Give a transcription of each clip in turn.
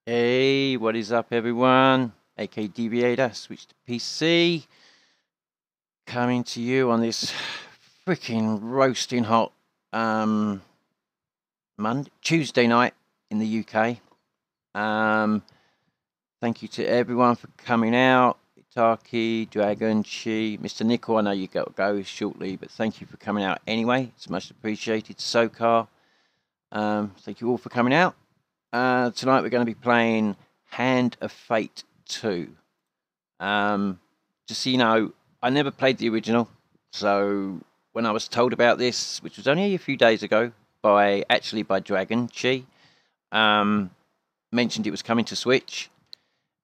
Hey, what is up, everyone? AK Deviator, switch to PC. Coming to you on this freaking roasting hot Tuesday night in the UK. Thank you to everyone for coming out. Itaki, Dragon, Chi, Mr. Nickel. I know you got to go shortly, but thank you for coming out anyway. It's much appreciated. Sokar, thank you all for coming out. Tonight we're going to be playing Hand of Fate 2. Just so you know, I never played the original, so when I was told about this, which was only a few days ago, by Dragon Chi, mentioned it was coming to Switch,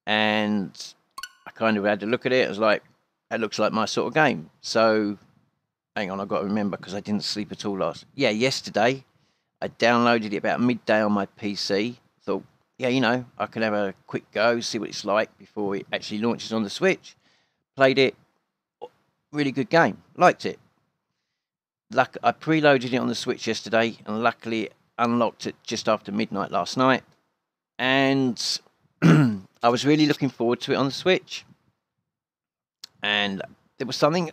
and I kind of had to look at it. I was like, that looks like my sort of game. So, hang on, I've got to remember because I didn't sleep at all yesterday. I downloaded it about midday on my PC. Thought, yeah, you know, I can have a quick go, see what it's like before it actually launches on the Switch. Played it. Really good game. Liked it. I preloaded it on the Switch yesterday, and luckily unlocked it just after midnight last night. And I was really looking forward to it on the Switch. And there was something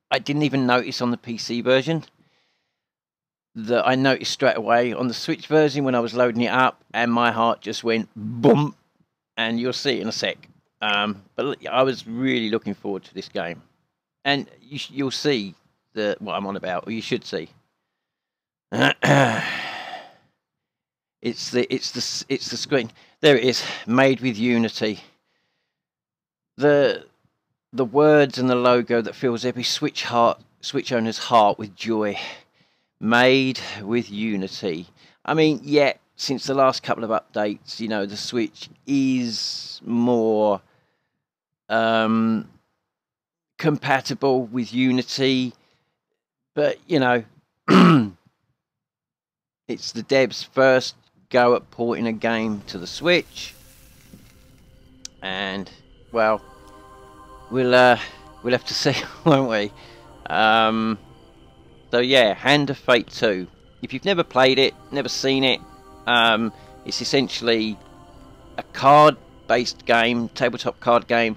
I didn't even notice on the PC version that I noticed straight away on the Switch version when I was loading it up, and my heart just went boom, and you'll see it in a sec. But I was really looking forward to this game, and you'll see what I'm on about, or you should see. It's the screen. There it is, made with Unity. The words and the logo that fills every Switch owner's heart with joy. Made with Unity. I mean, yeah, since the last couple of updates, you know, the Switch is more compatible with Unity, but, you know, it's the devs' first go at porting a game to the Switch, and, well, we'll have to see, won't we? So yeah, Hand of Fate 2. If you've never played it, never seen it, it's essentially a card-based game, tabletop card game,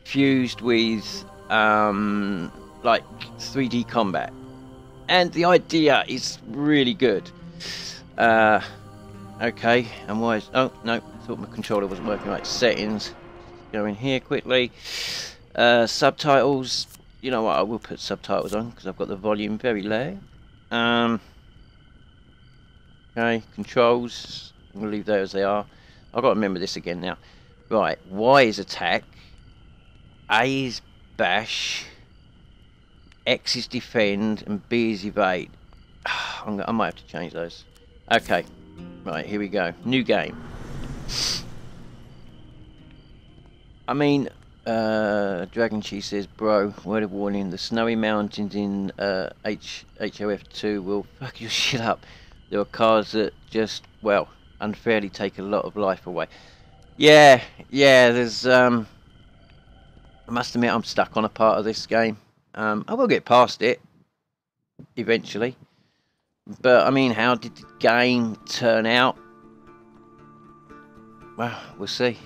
fused with like 3D combat. And the idea is really good. Okay, and why is... Oh, no, I thought my controller wasn't working right. Settings. Go in here quickly. Subtitles. You know what, I will put subtitles on because I've got the volume very low. Okay, controls. I'm going to leave those as they are. I've got to remember this again now. Right, Y is attack. A is bash. X is defend. And B is evade. I might have to change those. Okay, right, here we go. New game. I mean... Dragon Chi says, bro, word of warning, the snowy mountains in HOF 2 will fuck your shit up. There are cars that just, well, unfairly take a lot of life away. Yeah, there's, I must admit I'm stuck on a part of this game. I will get past it, eventually. But, I mean, how did the game turn out? Well, we'll see.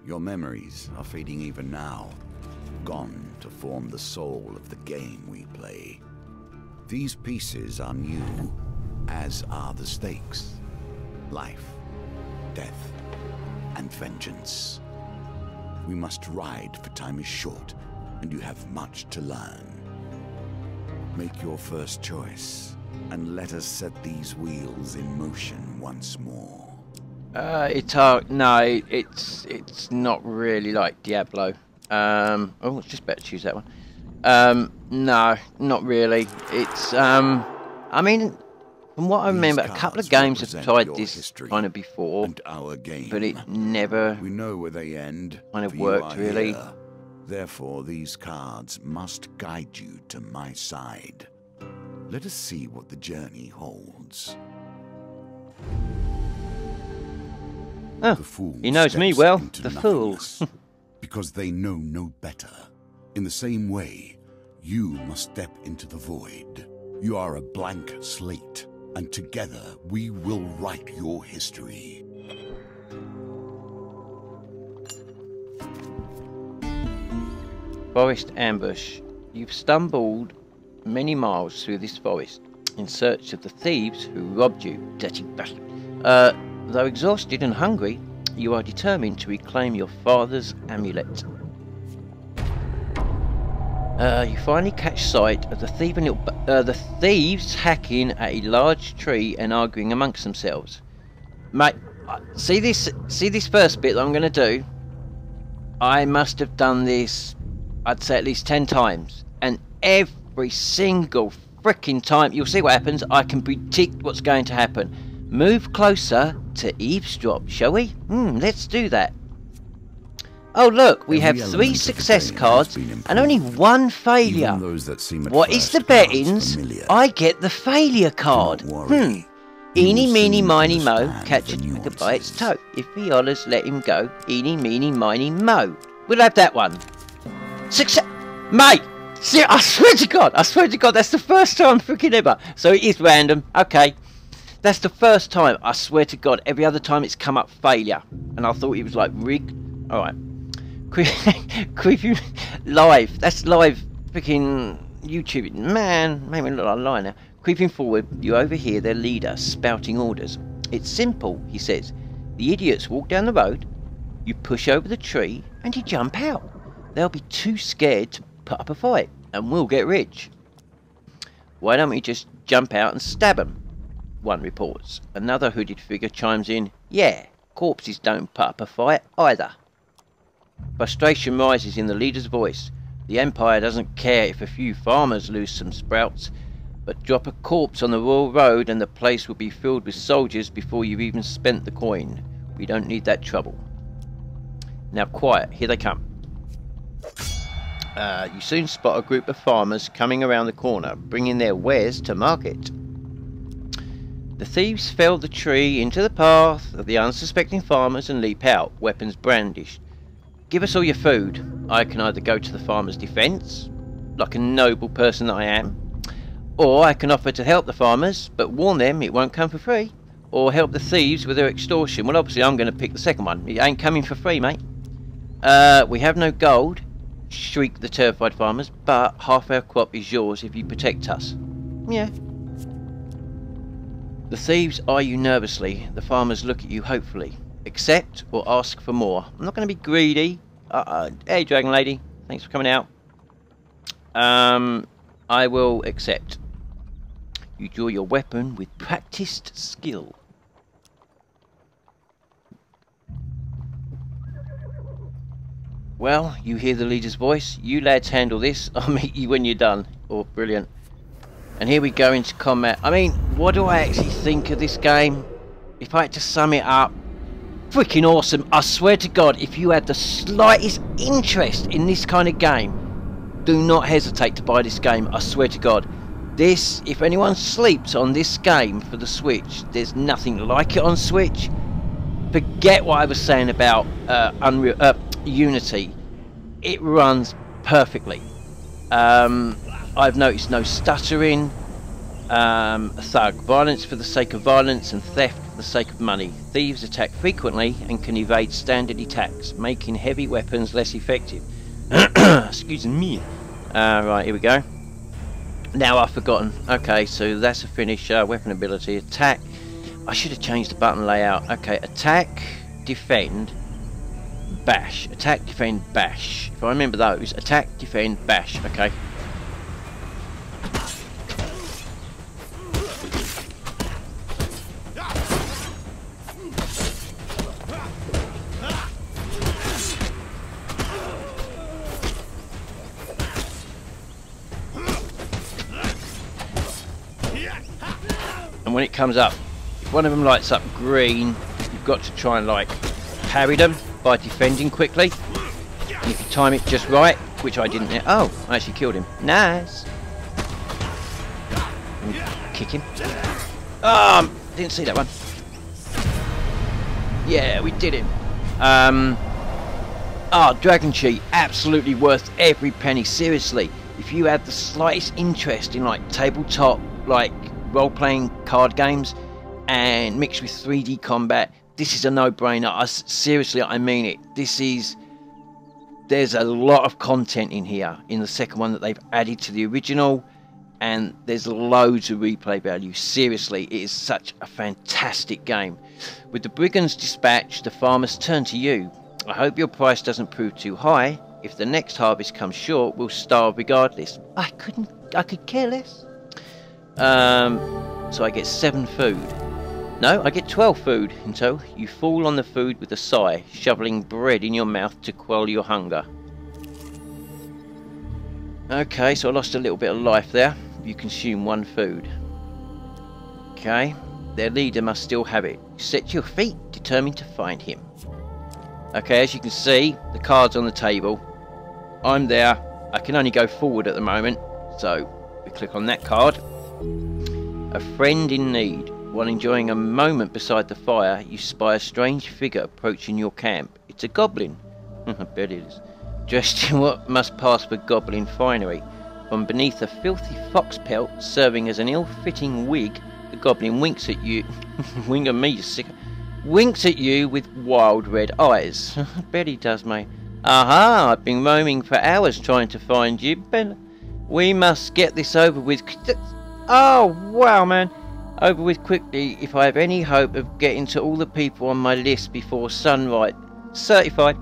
Your memories are fading even now, gone to form the soul of the game we play. These pieces are new, as are the stakes. Life, death, and vengeance. We must ride, for time is short, and you have much to learn. Make your first choice, and let us set these wheels in motion once more. No, it's not really like Diablo. Oh, it's just better to choose that one. No, not really. It's, I mean, from what I remember, a couple of games have tried this kind of before, and our game. But it never we know where they end, kind of worked, really. Here. Therefore, these cards must guide you to my side. Let us see what the journey holds. Oh, he knows me well, the fool. Because they know no better. In the same way, you must step into the void. You are a blank slate, and together we will write your history. Forest ambush. You've stumbled many miles through this forest in search of the thieves who robbed you, dirty bastard. Though exhausted and hungry, you are determined to reclaim your father's amulet. You finally catch sight of the thieves hacking at a large tree and arguing amongst themselves. Mate, see this first bit that I'm going to do? I must have done this, I'd say at least 10 times, and every single freaking time, you'll see what happens. I can predict what's going to happen. Move closer to eavesdrop, shall we? Let's do that. Oh look, we have 3 success cards and only 1 failure. What is the bettings? I get the failure card. Eeny, meeny, miny, mo, catch a tiger by its toe. If he hollers, let him go. Eeny, meeny, miny, mo. We'll have that one. Success! Mate! See, I swear to God, that's the first time freaking ever. So it is random, okay. That's the first time, I swear to God. Every other time it's come up failure. And I thought it was like rigged. Alright. Creepy live. That's live freaking YouTube. Man, made me look like a liar now. Creeping forward, you overhear their leader spouting orders. It's simple, he says. The idiots walk down the road, you push over the tree, and you jump out. They'll be too scared to put up a fight, and we'll get rich. Why don't we just jump out and stab them? One reports. Another hooded figure chimes in. Yeah, corpses don't put up a fight either. Frustration rises in the leader's voice. The Empire doesn't care if a few farmers lose some sprouts, but drop a corpse on the rural road and the place will be filled with soldiers before you've even spent the coin. We don't need that trouble. Now quiet, here they come. You soon spot a group of farmers coming around the corner, bringing their wares to market. The thieves fell the tree into the path of the unsuspecting farmers and leap out, weapons brandished. Give us all your food. I can either go to the farmer's defence, like a noble person that I am, or I can offer to help the farmers, but warn them it won't come for free, or help the thieves with their extortion. Well, obviously I'm going to pick the second one. It ain't coming for free, mate. We have no gold, shriek the terrified farmers, but half our crop is yours if you protect us. Yeah. The thieves eye you nervously. The farmers look at you hopefully. Accept or ask for more. I'm not going to be greedy. Hey, Dragon Lady. Thanks for coming out. I will accept. You draw your weapon with practiced skill. Well, you hear the leader's voice. You lads handle this. I'll meet you when you're done. Oh, brilliant. And here we go into combat. I mean, what do I actually think of this game? If I had to sum it up, freaking awesome. I swear to God, if you had the slightest interest in this kind of game, do not hesitate to buy this game. I swear to God. This, if anyone sleeps on this game for the Switch, there's nothing like it on Switch. Forget what I was saying about Unity. It runs perfectly. I've noticed no stuttering, thug violence for the sake of violence and theft for the sake of money. Thieves attack frequently and can evade standard attacks, making heavy weapons less effective. Excuse me. Right, here we go. Now I've forgotten. Okay, so that's a finish. Weapon ability, attack. I should have changed the button layout. Okay, attack, defend, bash. Attack, defend, bash. If I remember those, attack, defend, bash. Okay. And when it comes up, if one of them lights up green, you've got to try and like parry them by defending quickly. And if you time it just right, which I didn't. Oh, I actually killed him. Nice. Kick him. Didn't see that one. Yeah, we did him. Dragon Cheat, absolutely worth every penny. Seriously, if you have the slightest interest in like tabletop, like role-playing card games and mixed with 3D combat, this is a no-brainer. Seriously, I mean it. This is there's a lot of content in here, in the second one that they've added to the original, and there's loads of replay value. Seriously, it is such a fantastic game. With the Brigands dispatched, the farmers turn to you. I hope your price doesn't prove too high. If the next harvest comes short, we'll starve regardless. I could care less. So I get 7 food. No, I get 12 food in total. You fall on the food with a sigh, shoveling bread in your mouth to quell your hunger. Okay, so I lost a little bit of life there. You consume 1 food. Okay, their leader must still have it. You set your feet, determined to find him. Okay, as you can see, the card's on the table. I'm there. I can only go forward at the moment, so we click on that card. A friend in need. While enjoying a moment beside the fire, you spy a strange figure approaching your camp. It's a goblin. I bet it is. Dressed in what must pass for goblin finery. From beneath a filthy fox pelt serving as an ill-fitting wig, the goblin winks at you. Wink at me, you sicker. Winks at you with wild red eyes. I bet he does, mate. Aha! I've been roaming for hours trying to find you. We must get this over with. Oh, wow, man. Over with quickly if I have any hope of getting to all the people on my list before sunrise. Certified.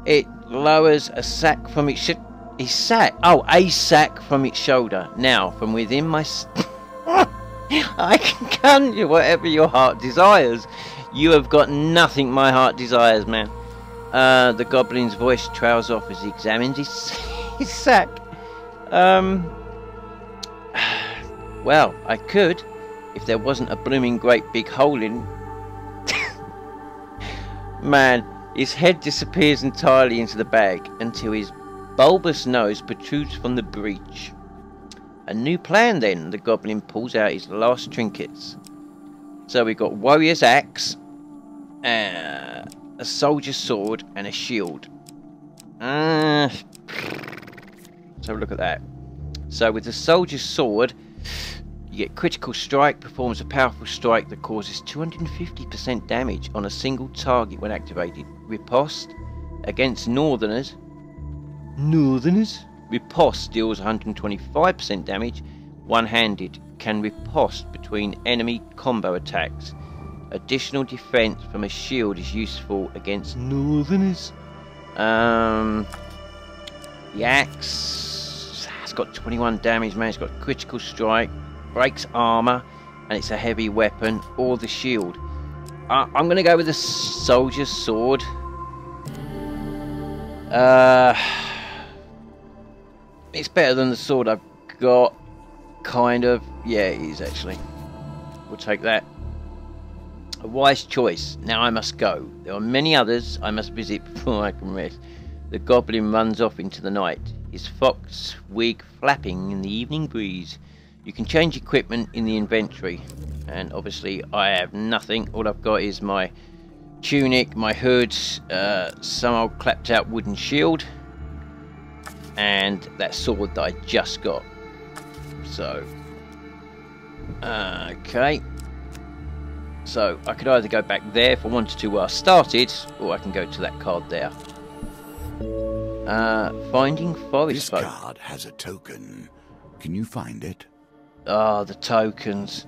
It lowers a sack from its a sack from its shoulder. Now, from within my I can conjure whatever your heart desires. You have got nothing my heart desires, man. The goblin's voice trails off as he examines his sack. Well, I could, if there wasn't a blooming great big hole in. Man, his head disappears entirely into the bag until his bulbous nose protrudes from the breech. A new plan then. The goblin pulls out his last trinkets. So we've got warrior's axe, a soldier's sword, and a shield. Let's have a look at that. So with the soldier's sword, you get critical strike, performs a powerful strike that causes 250% damage on a single target when activated. Riposte against northerners. Riposte deals 125% damage one-handed. Can riposte between enemy combo attacks. Additional defense from a shield is useful against northerners. The axe has got 21 damage, man. It's got critical strike, breaks armor, and it's a heavy weapon. Or the shield. I'm going to go with the soldier's sword. It's better than the sword I've got. Kind of. Yeah, it is actually. We'll take that. A wise choice. Now I must go. There are many others I must visit before I can rest. The goblin runs off into the night, his fox wig flapping in the evening breeze. You can change equipment in the inventory, and obviously I have nothing. All I've got is my tunic, my hood, some old clapped out wooden shield, and that sword that I just got. So, okay. So I could either go back there if I wanted to where I started, or I can go to that card there. Finding forest folk. This card has a token. Can you find it? Ah, the tokens.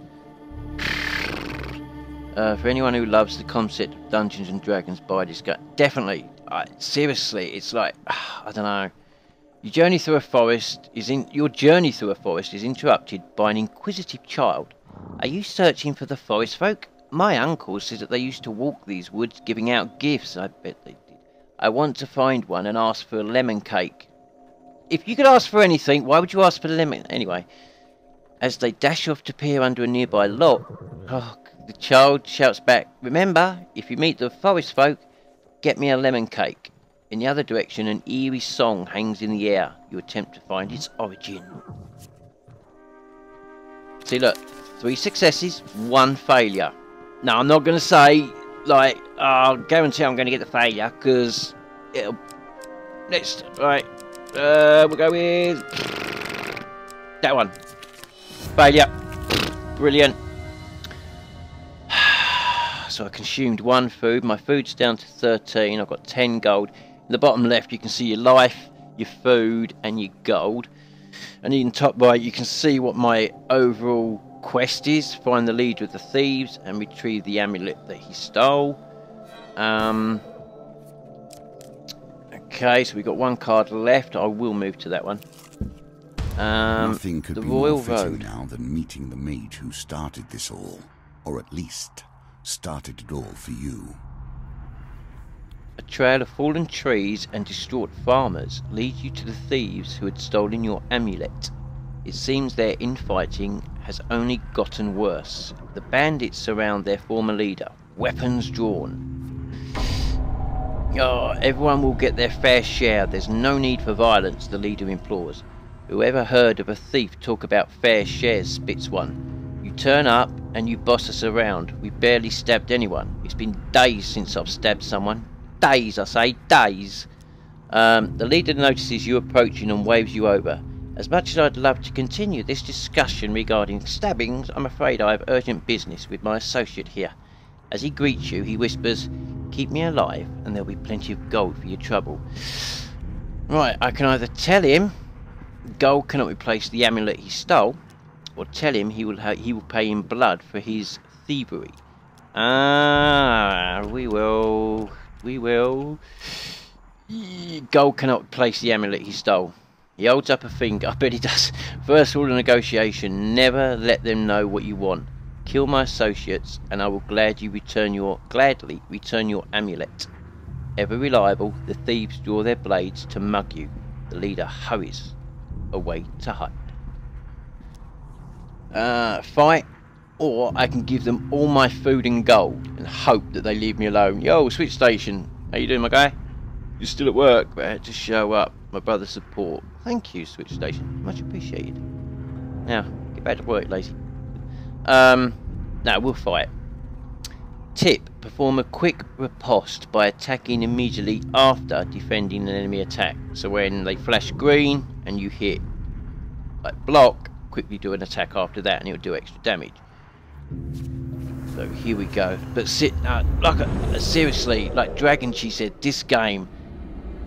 For anyone who loves the concept of Dungeons and Dragons, buy this game. Definitely. Seriously, it's like, I don't know. Your journey through a forest is interrupted by an inquisitive child. Are you searching for the forest folk? My uncle says that they used to walk these woods giving out gifts. I bet they did. I want to find one and ask for a lemon cake. If you could ask for anything, why would you ask for lemon? Anyway, as they dash off to peer under a nearby log, the child shouts back, remember, if you meet the forest folk, get me a lemon cake. In the other direction, an eerie song hangs in the air. You attempt to find its origin. See, look, 3 successes, 1 failure. Now, I'm not going to say, like, I'll guarantee I'm going to get the failure, because it'll... Next, right, we'll go with... that one. Failure. Brilliant. So I consumed 1 food. My food's down to 13. I've got 10 gold. the bottom left you can see your life, your food and your gold. And in the top right you can see what my overall quest is. Find the leader of the thieves and retrieve the amulet that he stole. Okay, so we've got one card left. I will move to that one. Nothing could the be Royal more fitting Road. now than meeting the mage who started this all. Or at least, started it all for you. A trail of fallen trees and distraught farmers leads you to the thieves who had stolen your amulet. It seems their infighting has only gotten worse. The bandits surround their former leader, weapons drawn. Oh, everyone will get their fair share. There's no need for violence, the leader implores. Whoever heard of a thief talk about fair shares spits one. You turn up and you boss us around. We barely stabbed anyone. It's been days since I've stabbed someone. Days, I say, days. The leader notices you approaching and waves you over. As much as I'd love to continue this discussion regarding stabbings, I'm afraid I have urgent business with my associate here. As he greets you, he whispers, "Keep me alive and there'll be plenty of gold for your trouble." Right, I can either tell him gold cannot replace the amulet he stole, or tell him he will pay in blood for his thievery. We will. Gold cannot replace the amulet he stole. He holds up a finger. I bet he does. First rule of negotiation: never let them know what you want. Kill my associates, and I will gladly return your amulet. Ever reliable, the thieves draw their blades to mug you. The leader hurries away to hide. Fight, or I can give them all my food and gold and hope that they leave me alone. Yo, Switch Station, how you doing, my guy? You're still at work, but I had to show up. My brother's support. Thank you, Switch Station. Much appreciated. Now, get back to work, lazy. Now we'll fight. Tip: perform a quick riposte by attacking immediately after defending an enemy attack. So when they flash green and you hit, like block, quickly do an attack after that and it'll do extra damage. So here we go. But seriously, like Dragon, she said, this game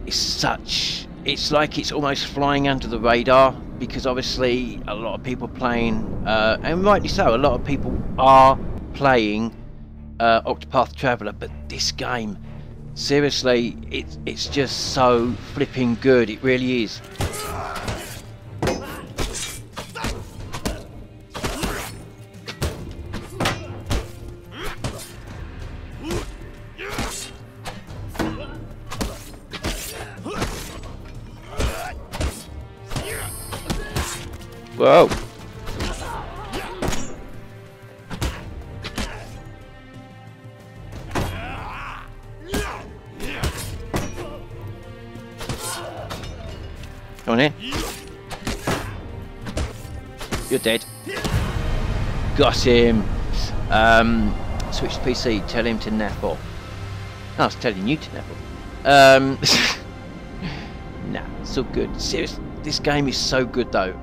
is such... It's like it's almost flying under the radar, because obviously a lot of people playing, and rightly so, a lot of people are playing Octopath Traveler, but this game, seriously, it's just so flipping good. It really is. Whoa. Come on in. You're dead. Got him. Switch to PC. Tell him to nap off. I was telling you to nap off. Nah, it's all good. Seriously. This game is so good though.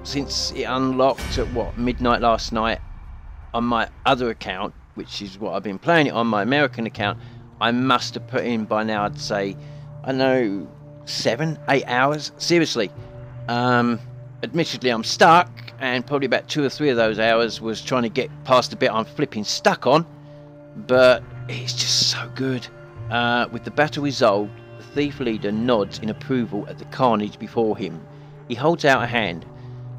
Since it unlocked at midnight last night on my other account, which is what I've been playing it on, my American account, I must have put in by now, I'd say, I know, 7-8 hours. Seriously. Admittedly, I'm stuck, and probably about 2 or 3 of those hours was trying to get past the bit I'm flipping stuck on. But it's just so good. With the battle resolved, the thief leader nods in approval at the carnage before him. He holds out a hand.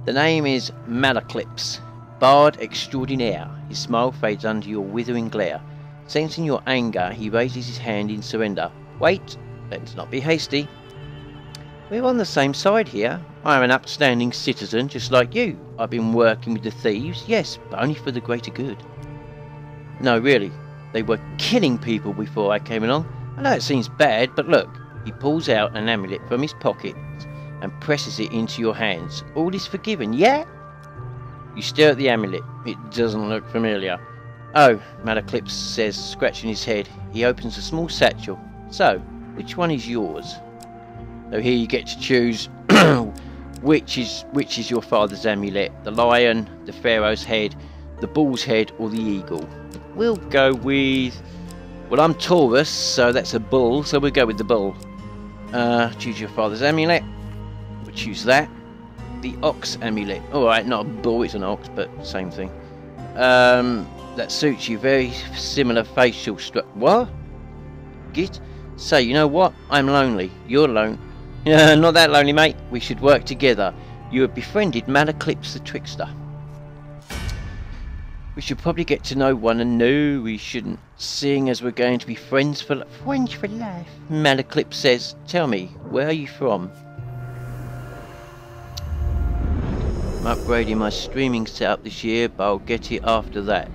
The name is Malaclips, Bard Extraordinaire. His smile fades under your withering glare. Sensing your anger, he raises his hand in surrender. Wait, let's not be hasty. We're on the same side here. I am an upstanding citizen just like you. I've been working with the thieves, yes, but only for the greater good. No, really, they were killing people before I came along. I know it seems bad, but look. He pulls out an amulet from his pocket and presses it into your hands. All is forgiven, yeah? You stare at the amulet. It doesn't look familiar. Oh, Malaclips says, scratching his head. He opens a small satchel. So, which one is yours? So here you get to choose which is your father's amulet. The lion, the pharaoh's head, the bull's head, or the eagle. We'll go with Well, I'm Taurus, so that's a bull, so we'll go with the bull. Choose your father's amulet. We'll choose that. The ox amulet. Alright, not a bull, it's an ox, but same thing. That suits you. Very similar facial structure. What? Git? Say, you know what? I'm lonely. You're alone. Yeah, not that lonely, mate. We should work together. You have befriended Malaclips the Trickster. We should probably get to know one, and no, we shouldn't, seeing as we're going to be friends for life. Malaclips says, tell me, where are you from? I'm upgrading my streaming setup this year, but I'll get it after that.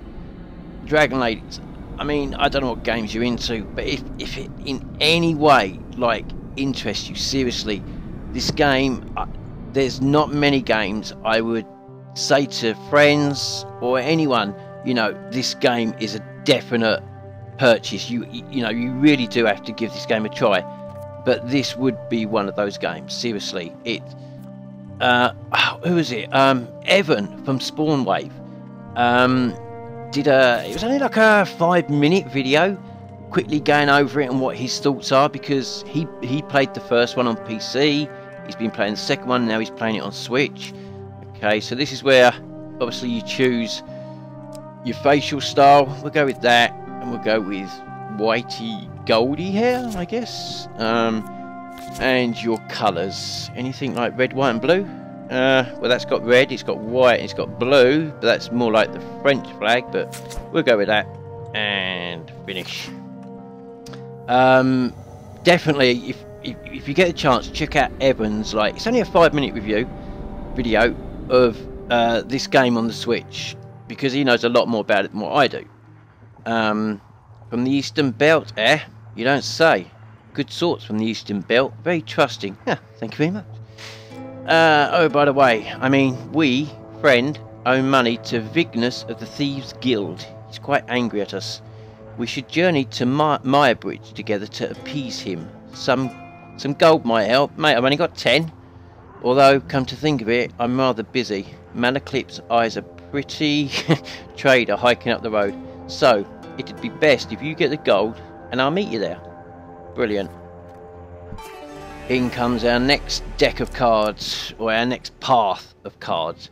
Dragon Ladies, I mean, I don't know what games you're into, but if it in any way, like, interests you, seriously, this game, there's not many games I would say to friends or anyone, you know, this game is a definite purchase. You know, you really do have to give this game a try. But this would be one of those games. Seriously, it. Who is it? Evan from Spawnwave. It was only like a 5-minute video, quickly going over it and what his thoughts are, because he played the first one on PC. He's been playing the second one. Now he's playing it on Switch. Okay, so this is where obviously you choose your facial style. We'll go with that, and we'll go with whitey goldy hair, I guess. And your colours, anything like red, white and blue. Well, that's got red, it's got white, it's got blue, but that's more like the French flag, but we'll go with that and finish. Definitely, if you get a chance, check out Evan's, like, it's only a 5-minute video of this game on the Switch, because he knows a lot more about it than what I do. From the Eastern Belt, you don't say. Good sorts from the Eastern Belt, very trusting. Yeah, thank you very much. Oh, by the way, I mean, we, friend, owe money to Vignus of the Thieves Guild. He's quite angry at us. We should journey to Maya Bridge together to appease him. Some gold might help. Mate, I've only got 10. Although, come to think of it, I'm rather busy. Malaclips eyes a pretty trader hiking up the road. So, it'd be best if you get the gold, and I'll meet you there. Brilliant. In comes our next deck of cards, or our next path of cards.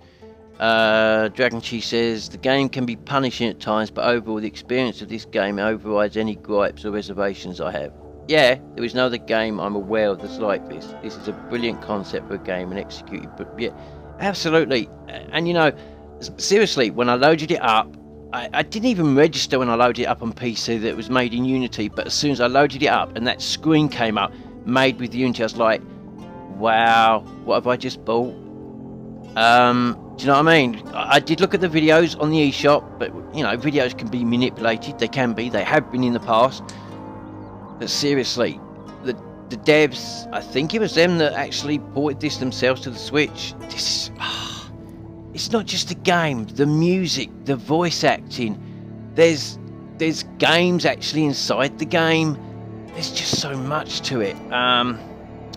Dragon Chi says, the game can be punishing at times, but overall the experience of this game overrides any gripes or reservations I have. Yeah, there is no other game I'm aware of that's like this. This is a brilliant concept for a game and executed, but yeah, absolutely. And you know, seriously, when I loaded it up, I didn't even register when I loaded it up on PC that it was made in Unity, but as soon as I loaded it up and that screen came up, made with Unity, I was like, wow, what have I just bought? Do you know what I mean? I did look at the videos on the eShop, but you know, videos can be manipulated. They can be, they have been in the past. But seriously, the devs, I think it was them that actually ported this themselves to the Switch. This is, it's not just a game, the music, the voice acting, there's games actually inside the game. There's just so much to it.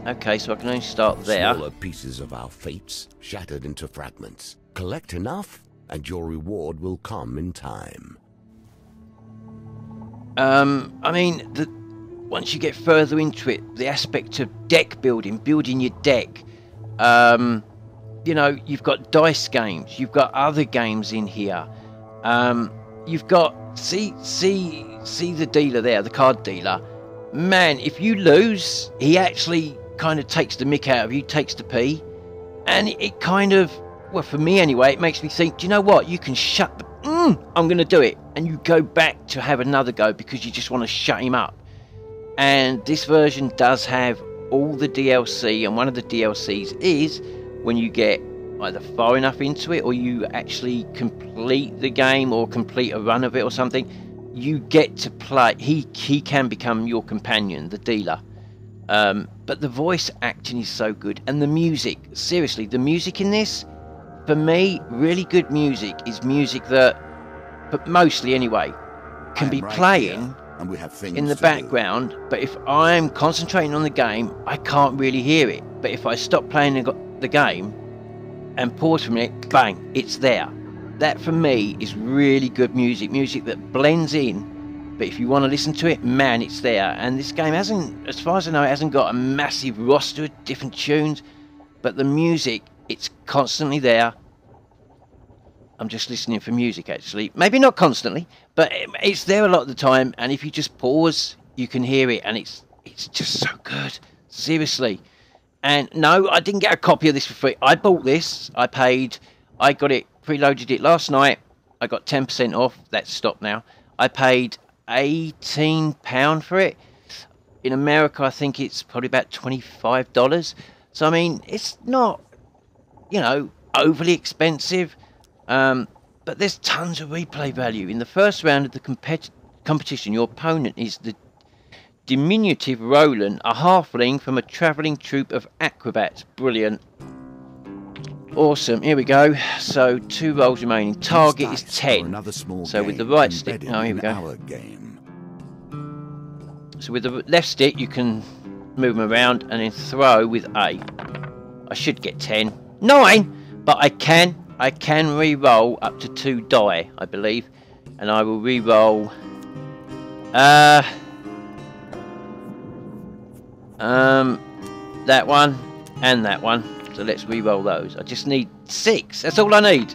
Okay, so I can only start there. Smaller pieces of our fates shattered into fragments. Collect enough, and your reward will come in time. I mean, once you get further into it, the aspect of deck building your deck. You know, you've got dice games, you've got other games in here. You've got see the dealer there, the card dealer. Man, if you lose, he actually kind of takes the mick out of you, takes the pee, and it kind of, well, for me anyway, it makes me think, do you know what? You can shut the. I'm going to do it, and you go back to have another go because you just want to shut him up. And this version does have all the DLC, and one of the DLCs is when you get either far enough into it or you actually complete the game or complete a run of it or something, you get to play, he can become your companion, the dealer. But the voice acting is so good, and the music, seriously, the music in this, for me, really good music is music that, but mostly anyway, can be playing and we have things in the background, but if I'm concentrating on the game, I can't really hear it. But if I stop playing the game and pause from it, bang, it's there. That for me is really good music that blends in But if you want to listen to it, man, it's there. And this game hasn't, as far as I know, it hasn't got a massive roster of different tunes. But the music, it's constantly there. I'm just listening for music, actually. Maybe not constantly, but it's there a lot of the time. And if you just pause, you can hear it. And it's just so good. Seriously. And no, I didn't get a copy of this for free. I bought this. I got it, preloaded it last night. I got 10% off. That's stopped now. I paid £18 for it. In America, I think it's probably about $25. So, I mean, it's not, you know, overly expensive. But there's tons of replay value. In the first round of the competition, your opponent is the diminutive Roland, a halfling from a travelling troupe of acrobats. Brilliant. Awesome. Here we go. So 2 rolls remaining. Target is 10. So with the right stick, oh, here we go. So with the left stick, you can move them around and then throw with A. I should get 10. 9, but I can re-roll up to 2 die, I believe, and I will re-roll. That one and that one. So let's re-roll those. I just need 6. That's all I need.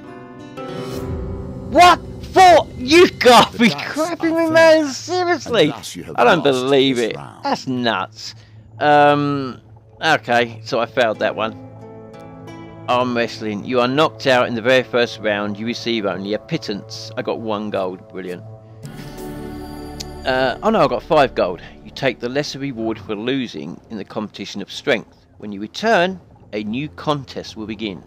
What for? You got me crapping me, man. Seriously, I don't believe it. That's nuts. Okay, so I failed that one. Arm wrestling. You are knocked out in the very first round. You receive only a pittance. I got 1 gold. Brilliant. Oh no, I got 5 gold. You take the lesser reward for losing in the competition of strength. When you return, a new contest will begin.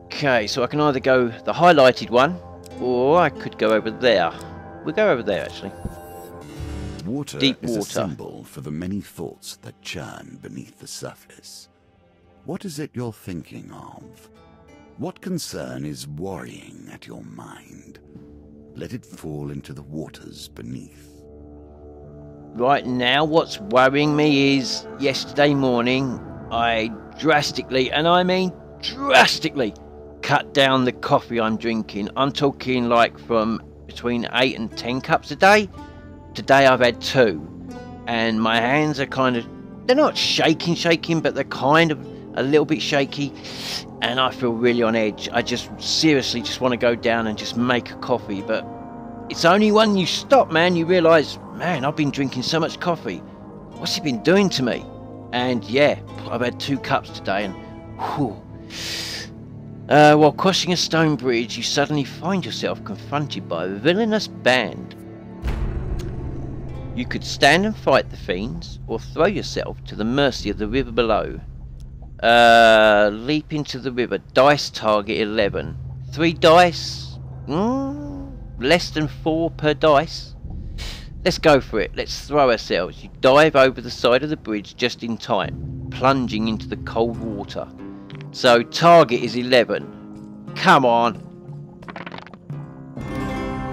Okay, so I can either go the highlighted one, or I could go over there. We'll go over there, actually. Water Deep is water. a symbol for the many thoughts that churn beneath the surface. What is it you're thinking of? What concern is worrying at your mind? Let it fall into the waters beneath. Right now, what's worrying me is yesterday morning, I drastically, and I mean drastically, cut down the coffee I'm drinking. I'm talking like from between 8 and 10 cups a day. Today I've had 2, and my hands are kind of, they're not shaking, but they're kind of a little bit shaky, and I feel really on edge. I just seriously just want to go down and just make a coffee, but it's only when you stop, man, you realise, man, I've been drinking so much coffee. What's it been doing to me? And yeah, I've had 2 cups today, and whew. While crossing a stone bridge, you suddenly find yourself confronted by a villainous band. You could stand and fight the fiends, or throw yourself to the mercy of the river below. Leap into the river. Dice target 11. 3 dice? Less than 4 per dice? Let's go for it. Let's throw ourselves. You dive over the side of the bridge just in time, plunging into the cold water. So target is 11. Come on.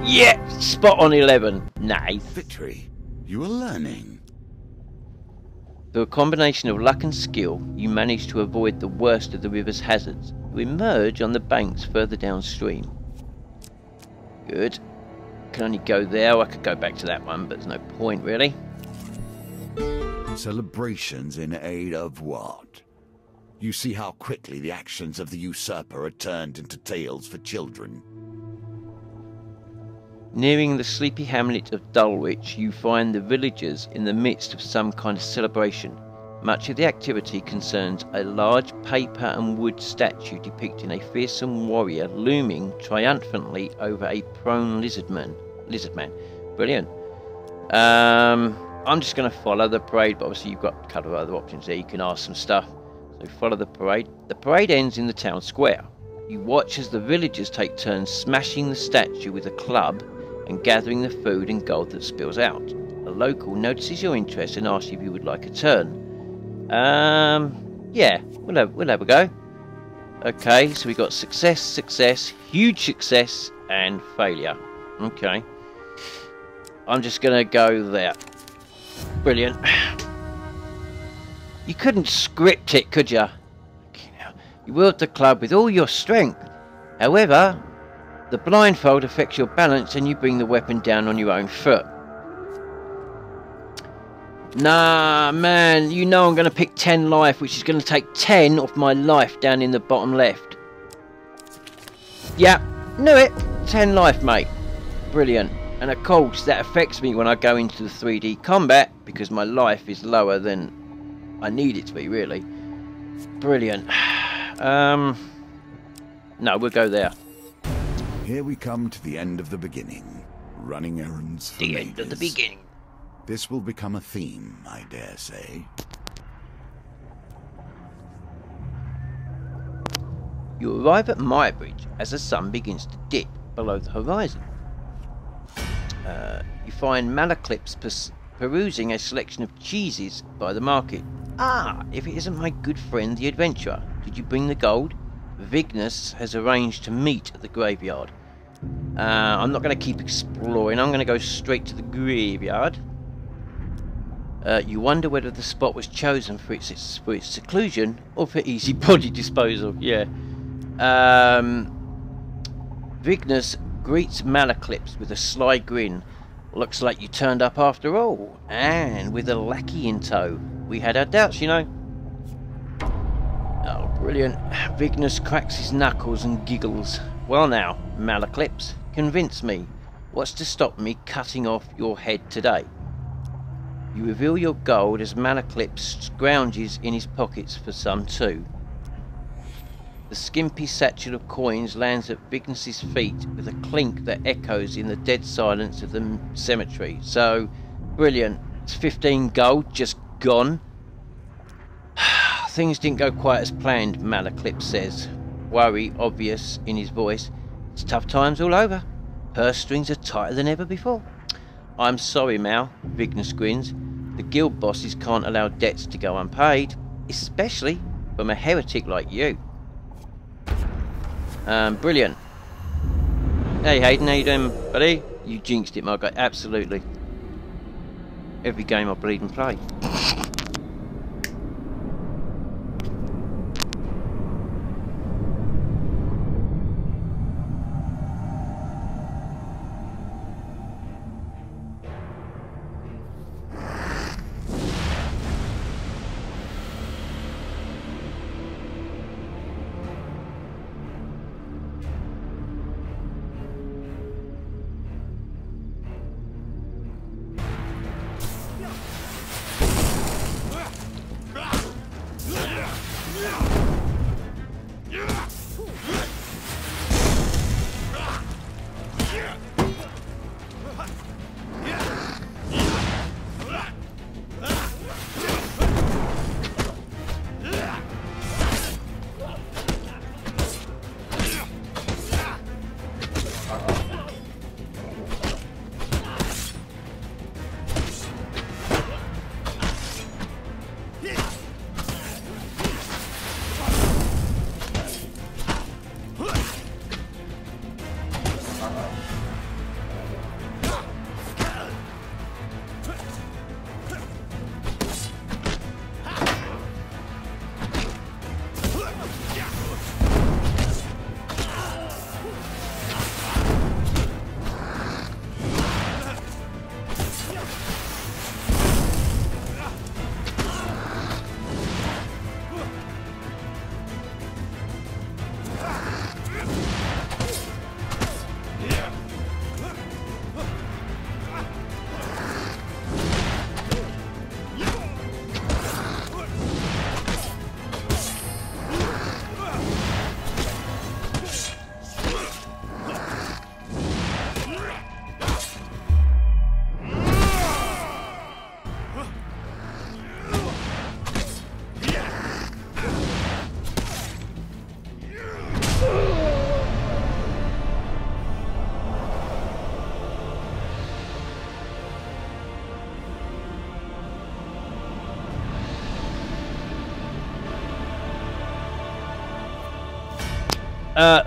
Yeah, spot on 11. Nice. Victory. You are learning. Through a combination of luck and skill, you manage to avoid the worst of the river's hazards. You emerge on the banks further downstream. Good. Can only go there. I could go back to that one, but there's no point really. Celebrations in aid of what? You see how quickly the actions of the usurper are turned into tales for children. Nearing the sleepy hamlet of Dulwich, you find the villagers in the midst of some kind of celebration. Much of the activity concerns a large paper and wood statue depicting a fearsome warrior looming triumphantly over a prone lizard man. Brilliant. I'm just going to follow the parade, but obviously you've got a couple of other options there. You can ask some stuff. So follow the parade. The parade ends in the town square. You watch as the villagers take turns smashing the statue with a club and gathering the food and gold that spills out. A local notices your interest and asks if you would like a turn. Yeah, we'll have a go. Okay, so we got success, huge success, and failure. Okay. I'm just gonna go there. Brilliant. You couldn't script it, could you? You wield the club with all your strength. However, The blindfold affects your balance and you bring the weapon down on your own foot. Nah, man, you know I'm going to pick 10 life, which is going to take 10 off my life down in the bottom left. Yeah, knew it. 10 life, mate. Brilliant. And of course, that affects me when I go into the 3D combat, because my life is lower than I need it to be, really. Brilliant. No, we'll go there. Here we come to the end of the beginning. Running errands for The end of the beginning. This will become a theme, I dare say. You arrive at Muirbridge as the sun begins to dip below the horizon. You find Malaclips perusing a selection of cheeses by the market. Ah, if it isn't my good friend the adventurer. Did you bring the gold? Vignus has arranged to meet at the graveyard. I'm not going to keep exploring. I'm going to go straight to the graveyard. You wonder whether the spot was chosen for its seclusion or for easy body disposal. Yeah. Vignus greets Malaclips with a sly grin. Looks like you turned up after all, and with a lackey in tow. We had our doubts, you know. Oh, brilliant. Vignus cracks his knuckles and giggles. Well now, Malaclips, convince me. What's to stop me cutting off your head today? You reveal your gold as Malaclips scrounges in his pockets for some too. The skimpy satchel of coins lands at Vignus's feet with a clink that echoes in the dead silence of the cemetery. So, brilliant. It's 15 gold, just gone. Things didn't go quite as planned, Malaclips says. Worry obvious in his voice. It's tough times all over. Purse strings are tighter than ever before. I'm sorry, Mal, Vignus grins. The guild bosses can't allow debts to go unpaid, especially from a heretic like you. Brilliant. Hey Hayden, how you doing, buddy? You jinxed it, my guy. Absolutely. Every game I bleed and play.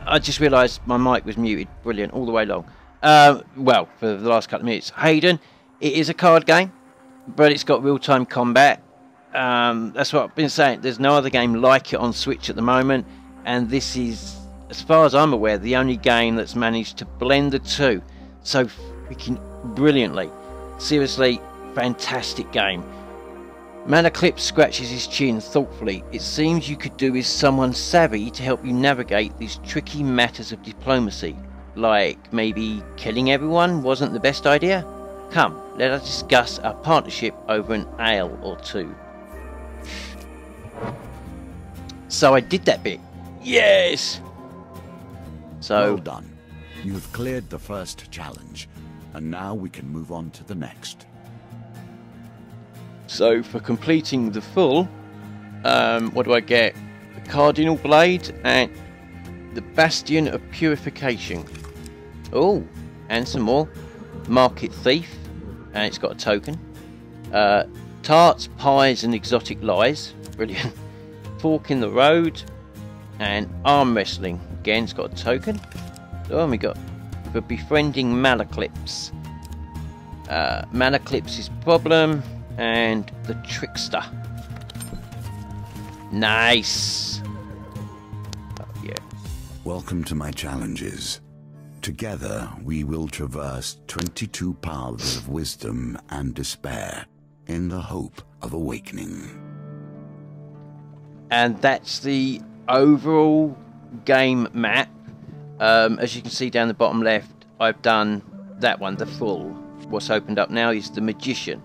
I just realised my mic was muted. Brilliant, all the way along. Well, for the last couple of minutes. Hayden, it is a card game, but it's got real-time combat. That's what I've been saying. There's no other game like it on Switch at the moment, and this is as far as I'm aware, the only game that's managed to blend the two so freaking brilliantly. Seriously, fantastic game. Malaclips scratches his chin thoughtfully. It seems you could do with someone savvy to help you navigate these tricky matters of diplomacy. Like maybe killing everyone wasn't the best idea? Come, let us discuss our partnership over an ale or two. So I did that bit. Yes! So well done. You've cleared the first challenge, and now we can move on to the next. So for completing the full, what do I get? The Cardinal Blade and the Bastion of Purification. Oh, and some more. Market Thief, and it's got a token. Tarts, Pies and Exotic Lies. Brilliant. Fork in the Road. And Arm Wrestling. Again, it's got a token. Oh, and we got for Befriending Malaclips. Malaclips' Problem. And the Trickster. Nice. Oh, yeah. Welcome to my challenges. Together we will traverse 22 paths of wisdom and despair in the hope of awakening. And that's the overall game map. As you can see down the bottom left, I've done that one, the full. What's opened up now is the Magician.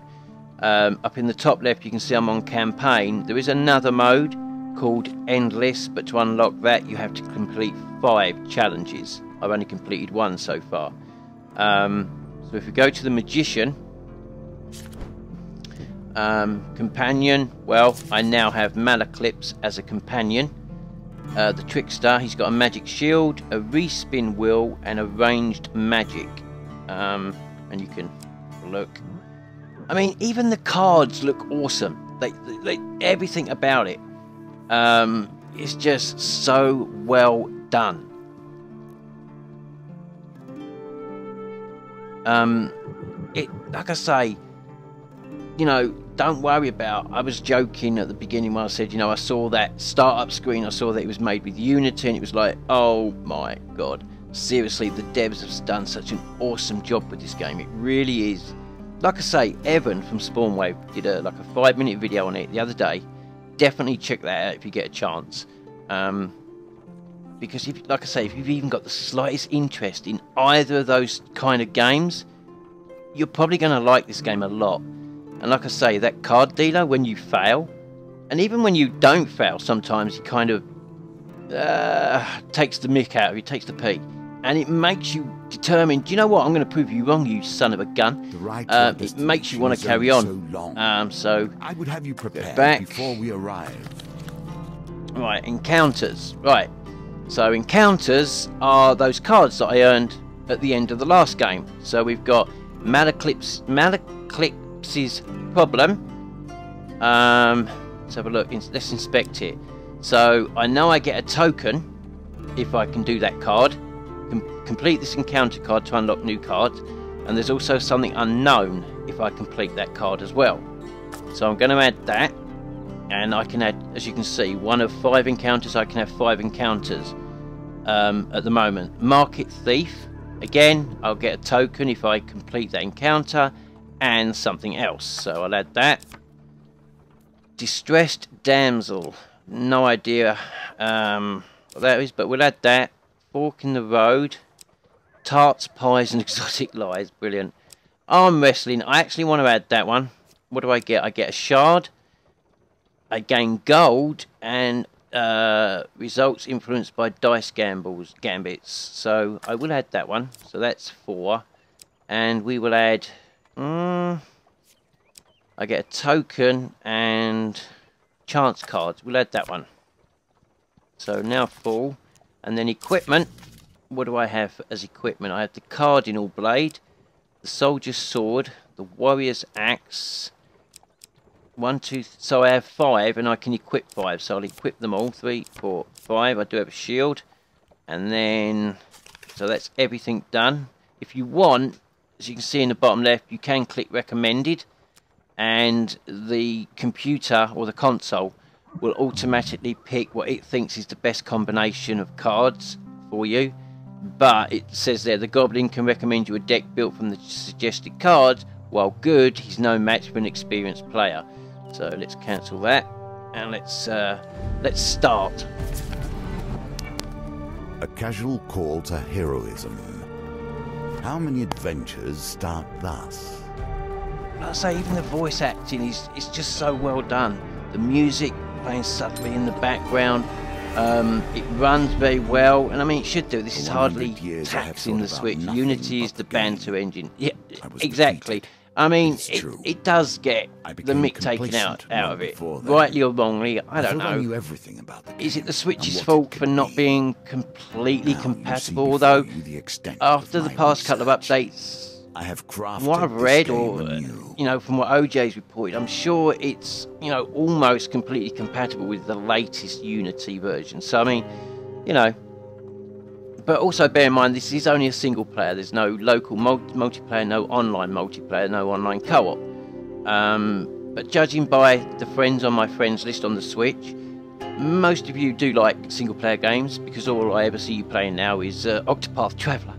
Up in the top left you can see I'm on campaign. There is another mode called Endless, but to unlock that you have to complete 5 challenges. I've only completed 1 so far. So if we go to the Magician, companion, well, I now have Malaclips as a companion. The Trickster, he's got a magic shield, a respin wheel and a ranged magic. And you can look. I mean, even the cards look awesome. They everything about it is just so well done. Like I say, you know, don't worry about. I was joking at the beginning when I said, you know, I saw that startup screen. I saw that it was made with Unity, and it was like, oh my god, seriously, the devs have done such an awesome job with this game. It really is. Like I say, Evan from Spawnwave did like a 5-minute video on it the other day. Definitely check that out if you get a chance. Because, like I say, if you've even got the slightest interest in either of those kind of games, you're probably going to like this game a lot. And like I say, that card dealer, when you fail, and even when you don't fail, sometimes he kind of takes the mick out of you, takes the pee. And it makes you determined, do you know what, I'm going to prove you wrong, you son of a gun. It makes you want to carry on. So I would have you prepared back before we arrive. Right, encounters. Right, so encounters are those cards that I earned at the end of the last game. So we've got Malaclips' Problem. Let's have a look. Let's inspect it. So I know I get a token if I can do that card. Complete this encounter card to unlock new cards, and there's also something unknown if I complete that card as well. So I'm going to add that, and I can add, as you can see, 1 of 5 encounters. I can have 5 encounters at the moment. Market Thief, again, I'll get a token if I complete that encounter, and something else, so I'll add that. Distressed Damsel, no idea what that is, but we'll add that. Fork in the Road, Tarts, Pies and Exotic Lies, brilliant. Arm Wrestling, I actually want to add that one. What do I get? I get a shard, I gain gold, and results influenced by dice gambits. So I will add that one. So that's 4, and we will add. I get a token and chance cards. We'll add that one. So now full. And then equipment, what do I have as equipment? I have the Cardinal Blade, the Soldier's Sword, the Warrior's Axe. 1, 2, so I have 5 and I can equip 5. So I'll equip them all. 3, 4, 5. I do have a shield. And then, so that's everything done. If you want, as you can see in the bottom left, you can click recommended. And the computer or the console will automatically pick what it thinks is the best combination of cards for you. But it says there, the Goblin can recommend you a deck built from the suggested cards. While good, he's no match for an experienced player. So let's cancel that, and let's start. A casual call to heroism. How many adventures start thus? Like I say, even the voice acting is just so well done. The music playing subtly in the background. It runs very well, and I mean it should do. This is hardly taxing the Switch. Unity is the banter engine. Yeah, exactly. I mean, it does get the mick taken out of it, rightly or wrongly. I don't know. Is it the Switch's fault for not being completely compatible? Although, after the past couple of updates, from what I've read, or you know, from what OJ's reported, I'm sure it's, you know, almost completely compatible with the latest Unity version. So I mean, you know. But also bear in mind, this is only a single player. There's no local multiplayer, no online multiplayer, no online co-op. But judging by the friends on my friends list on the Switch, most of you do like single player games, because all I ever see you playing now is Octopath Traveler.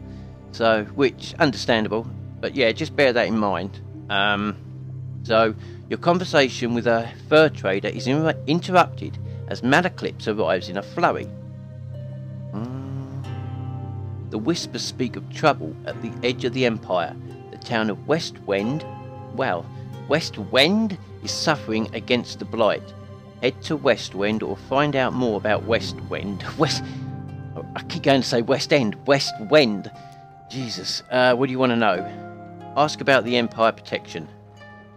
So, which, understandable. But yeah, just bear that in mind. So, your conversation with a fur trader is interrupted as Malaclips arrives in a flurry. The whispers speak of trouble at the edge of the Empire. The town of Westwend, well, Westwend is suffering against the Blight. Head to Westwend or find out more about Westwend. I keep going to say West End. Westwend. Jesus, what do you want to know? Ask about the Empire protection.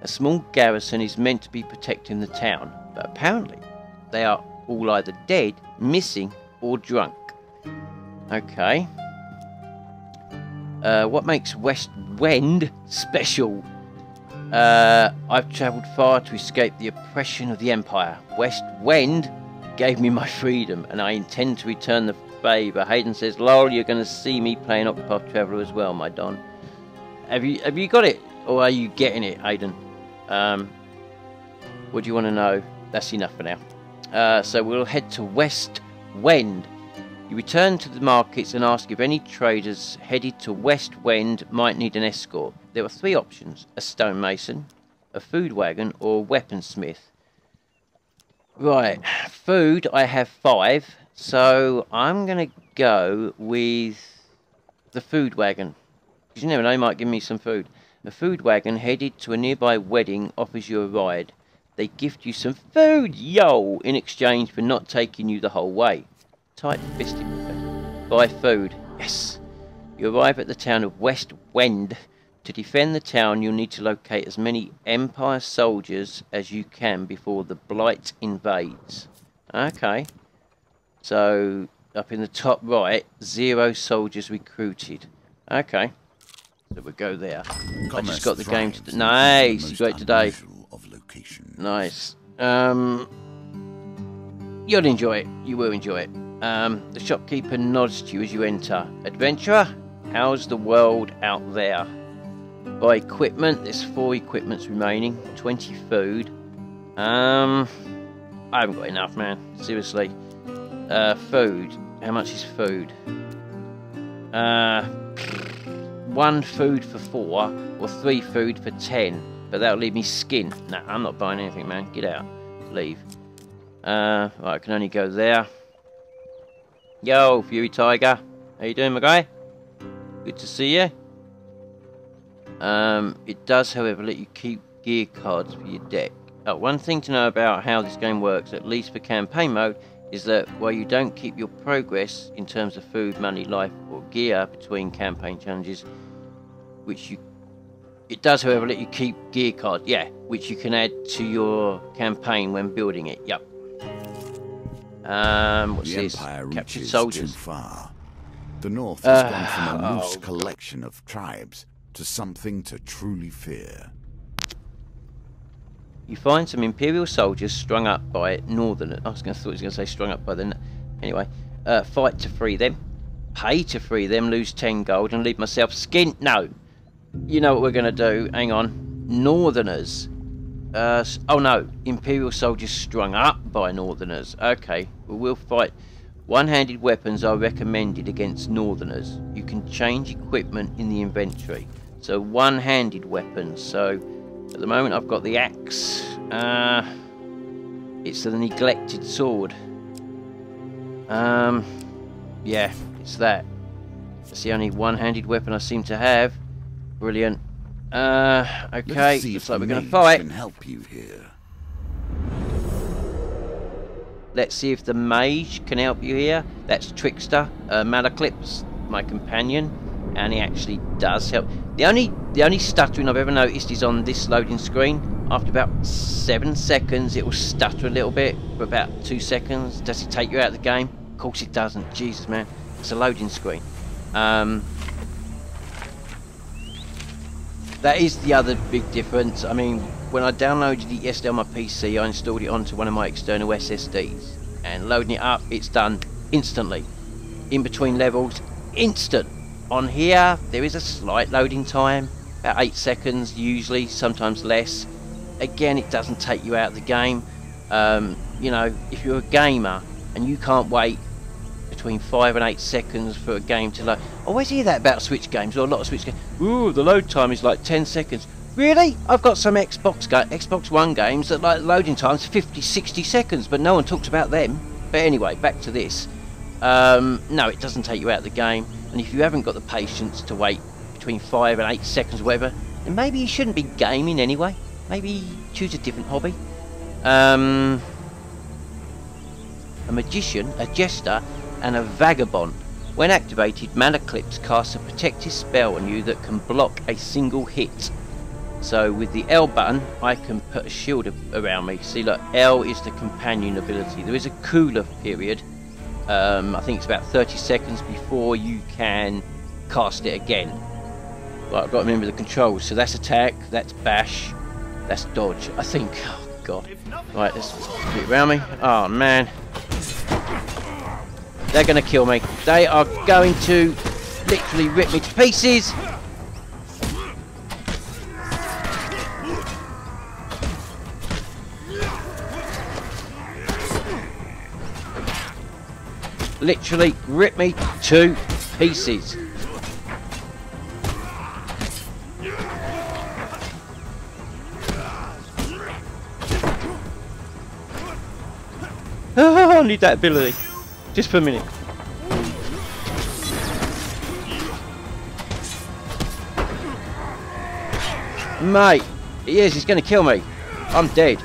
A small garrison is meant to be protecting the town, but apparently they are all either dead, missing, or drunk. Okay. What makes Westwend special? I've travelled far to escape the oppression of the Empire. Westwend gave me my freedom, and I intend to return the favour. Hayden says, "Lol, you're going to see me playing Octopath Traveler as well, my Don." Have you got it, or are you getting it, Hayden? What do you want to know? That's enough for now. So we'll head to Westwend. You return to the markets and ask if any traders headed to Westwend might need an escort. There are three options: a stonemason, a food wagon, or a weaponsmith. Right, food, I have 5, so I'm going to go with the food wagon. Because you never know, they might give me some food. The food wagon headed to a nearby wedding offers you a ride. They gift you some food, yo, in exchange for not taking you the whole way. Tight-fisted request. Buy food. Yes. You arrive at the town of Westwend. To defend the town, you'll need to locate as many Empire soldiers as you can before the Blight invades. Okay. So, up in the top right, 0 soldiers recruited. Okay. So we'll go there. I just got the game to... Nice! Great today. Nice. You'll enjoy it. You will enjoy it. The shopkeeper nods to you as you enter. Adventurer, how's the world out there? Buy equipment. There's 4 equipments remaining. 20 food. I haven't got enough, man. Seriously. Food. How much is food? 1 food for 4, or 3 food for 10. But that'll leave me skin. Nah, I'm not buying anything, man. Get out. Leave. Right, I can only go there. Yo, Fury Tiger. How you doing, my guy? Good to see you. It does, however, let you keep gear cards for your deck. One thing to know about how this game works, at least for campaign mode, is that while you don't keep your progress in terms of food, money, life, or gear between campaign challenges, it does, however, let you keep gear cards, yeah, which you can add to your campaign when building it. Yep. What's this? Captured soldiers. Too far. The North has gone from a loose collection of tribes to something to truly fear. You find some Imperial soldiers strung up by Northerners. I thought he was going to say strung up by the... Anyway, fight to free them. Pay to free them, lose 10 gold, and leave myself skin. No. You know what we're going to do. Hang on. Northerners. Oh no. Imperial soldiers strung up by Northerners. Okay. We'll fight. One-handed weapons are recommended against northerners. You can change equipment in the inventory. So one-handed weapons. So at the moment I've got the axe. It's the neglected sword. Yeah, it's that. It's the only one-handed weapon I seem to have. Brilliant. Okay, looks like we're going to fight. Can help you here. Let's see if the mage can help you here. That's Trickster, Malaclips, my companion, and he actually does help. The only stuttering I've ever noticed is on this loading screen. After about 7 seconds, it will stutter a little bit for about 2 seconds. Does it take you out of the game? Of course it doesn't. Jesus, man, it's a loading screen. That is the other big difference. I mean, when I downloaded it yesterday on my PC, I installed it onto one of my external SSDs, and loading it up, it's done instantly. In between levels, instant. On here, there is a slight loading time, about 8 seconds usually, sometimes less. Again, it doesn't take you out of the game. You know, if you're a gamer and you can't wait between 5 and 8 seconds for a game to load. I always hear that about Switch games, or a lot of Switch games. Ooh, the load time is like 10 seconds. Really? I've got some Xbox One games that like loading times 50, 60 seconds, but no one talks about them. But anyway, back to this. No, it doesn't take you out of the game, and if you haven't got the patience to wait between 5 and 8 seconds or whatever, then maybe you shouldn't be gaming anyway. Maybe choose a different hobby. A magician, a jester, and a vagabond. When activated, Malaclips casts a protective spell on you that can block a single hit. So with the L button, I can put a shield around me. See, look, L is the companion ability. There is a cooler period. I think it's about 30 seconds before you can cast it again. Right, I've got to remember the controls. So that's attack, that's bash, that's dodge, I think. Oh, God. Right, let's put it around me. Oh, man. They're going to kill me. They are going to literally rip me to pieces. Literally rip me to pieces. Oh, I need that ability. Just for a minute. Mate, he is, he's going to kill me. I'm dead.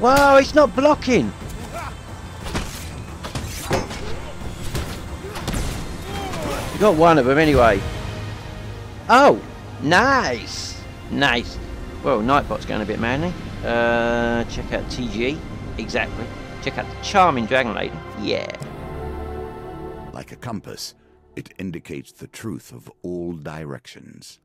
Wow, it's not blocking. You got one of them anyway. Oh, nice. Nice. Well, Nightbot's going a bit manly. Check out TG. Exactly. Check out the charming Dragon Lady. Yeah. Like a compass, it indicates the truth of all directions.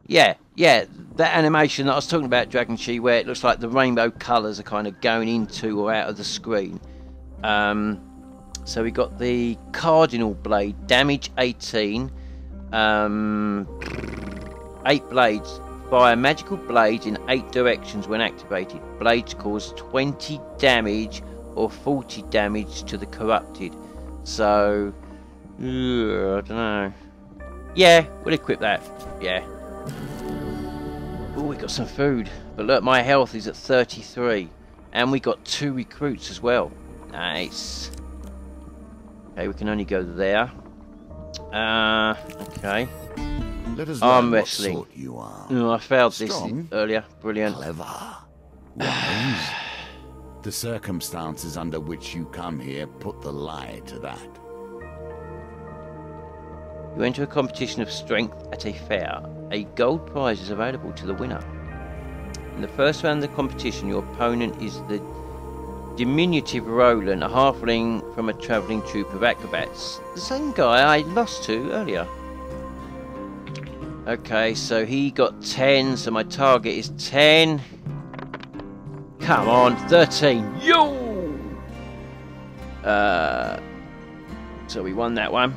Yeah, that animation that I was talking about, Dragon Chi, where it looks like the rainbow colours are kind of going into or out of the screen. So we got the Cardinal Blade, damage 18, 8 blades. Fire magical blades in 8 directions when activated. Blades cause 20 damage or 40 damage to the corrupted. So, I don't know. Yeah, we'll equip that. Yeah. Oh, we got some food. But look, my health is at 33. And we got 2 recruits as well. Nice. Okay, we can only go there. Okay. Let us Arm learn wrestling. what sort you are. Oh, I failed Strong, this earlier. Brilliant. Clever. Wise. The circumstances under which you come here put the lie to that. You enter a competition of strength at a fair. A gold prize is available to the winner. In the first round of the competition, your opponent is the diminutive Roland, a halfling from a travelling troupe of acrobats. The same guy I lost to earlier. Okay, so he got 10, so my target is 10. Come on, 13. Yo! So we won that one.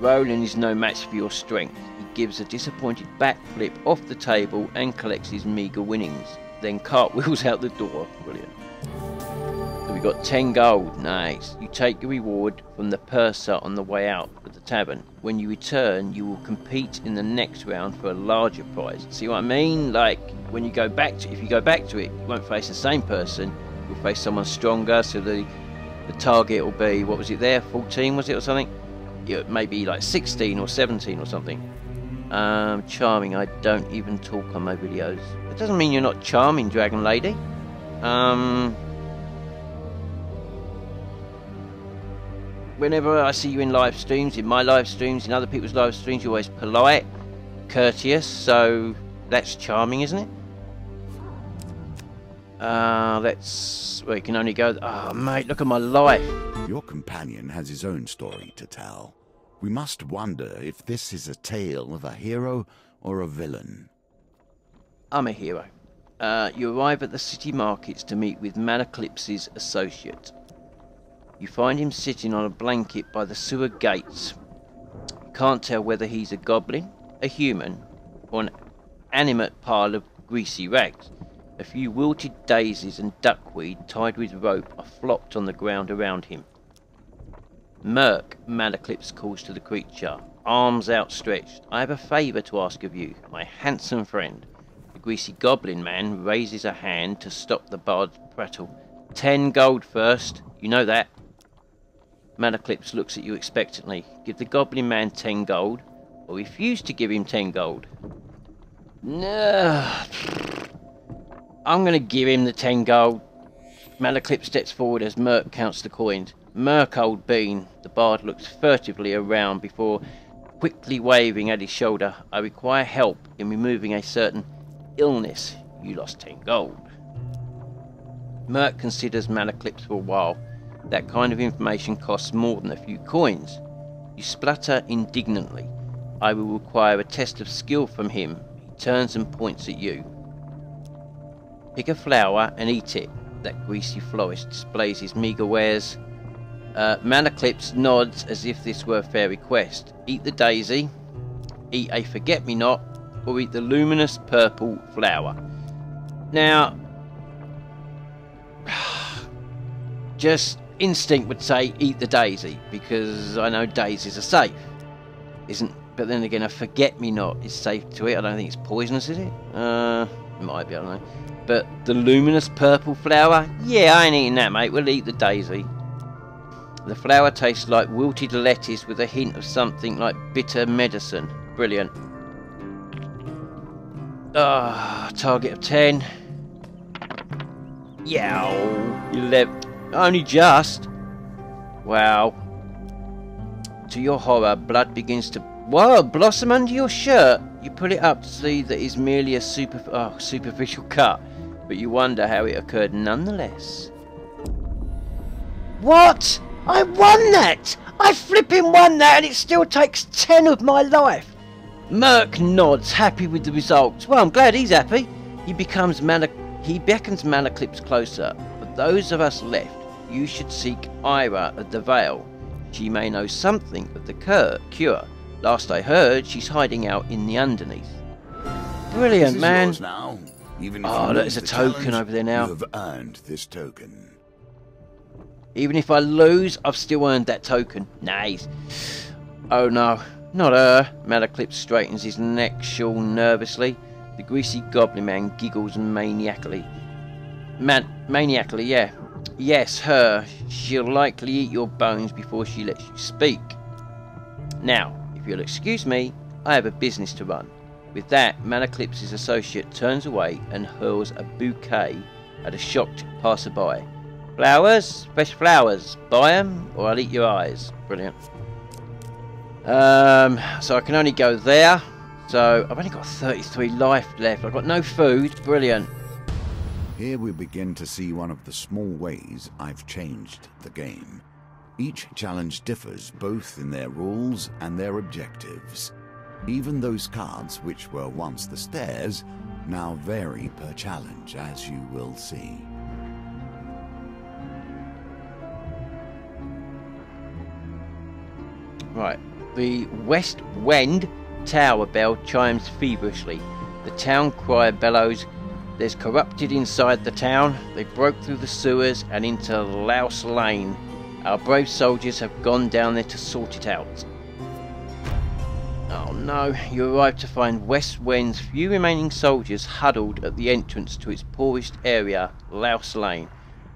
Roland is no match for your strength. He gives a disappointed backflip off the table and collects his meagre winnings. then cartwheels out the door. Brilliant. So we got 10 gold. Nice. You take your reward from the purser on the way out of the tavern. When you return, you will compete in the next round for a larger prize. See what I mean? Like, when you go back to, if you go back to it, you won't face the same person. You'll face someone stronger, so the target will be, what was it there, 14 was it or something? Yeah, maybe like 16 or 17 or something. Charming, I don't even talk on my videos. It doesn't mean you're not charming, Dragon Lady. Whenever I see you in live streams, in my live streams, in other people's live streams, you're always polite, courteous, so that's charming, isn't it? Well, you can only go, oh mate, look at my life. Your companion has his own story to tell. We must wonder if this is a tale of a hero or a villain. I'm a hero. You arrive at the city markets to meet with Manaclipse's associate. You find him sitting on a blanket by the sewer gates. You can't tell whether he's a goblin, a human, or an animate pile of greasy rags. A few wilted daisies and duckweed tied with rope are flopped on the ground around him. Merc, Manaclips calls to the creature, arms outstretched. I have a favour to ask of you, my handsome friend. The greasy goblin man raises a hand to stop the bard's prattle. 10 gold first, you know that. Manaclips looks at you expectantly. Give the goblin man 10 gold, or refuse to give him 10 gold. No, I'm going to give him the 10 gold. Manaclips steps forward as Merc counts the coins. Merc, old bean. The bard looks furtively around before quickly waving at his shoulder. I require help in removing a certain illness. You lost 10 gold. Merc considers Manaclips for a while. That kind of information costs more than a few coins. You splutter indignantly. I will require a test of skill from him. He turns and points at you. Pick a flower and eat it. That greasy florist displays his meagre wares. Manaclips nods as if this were a fair request. Eat the daisy, eat a forget-me-not, or eat the luminous purple flower. Now, just instinct would say eat the daisy, because I know daisies are safe. But then again, a forget-me-not is safe to eat. I don't think it's poisonous, is it? It might be, I don't know. But the luminous purple flower? Yeah, I ain't eating that, mate. We'll eat the daisy. The flower tastes like wilted lettuce with a hint of something like bitter medicine. Brilliant. Target of 10. Yow. 11. Only just. Wow. To your horror, blood begins to... Whoa, blossom under your shirt. You pull it up to see that it's merely a superficial cut. But you wonder how it occurred nonetheless. What? I won that! I flipping won that, and it still takes 10 of my life! Merc nods, happy with the results. Well, I'm glad he's happy. He beckons Manaclips closer. For those of us left, you should seek Ira at the Vale. She may know something of the cure. Last I heard, she's hiding out in the underneath. Brilliant, man. Now. Even if there's a token over there now. You have earned this token. Even if I lose, I've still earned that token. Nice. Oh no, not her. Manaclips straightens his neck shawl nervously. The greasy goblin man giggles maniacally. Maniacally, yeah. Yes, her. She'll likely eat your bones before she lets you speak. Now, if you'll excuse me, I have a business to run. With that, Manaclips' associate turns away and hurls a bouquet at a shocked passerby. Flowers? Fresh flowers. Buy 'em or I'll eat your eyes. Brilliant. So I can only go there. So I've only got 33 life left. I've got no food. Brilliant. Here we begin to see one of the small ways I've changed the game. Each challenge differs both in their rules and their objectives. Even those cards which were once the stairs now vary per challenge, as you will see. Right, the West Wend Tower bell chimes feverishly. The town crier bellows, There's corrupted inside the town. They broke through the sewers and into Louse Lane. Our brave soldiers have gone down there to sort it out. Oh no, you arrive to find West Wend's few remaining soldiers huddled at the entrance to its poorest area, Louse Lane.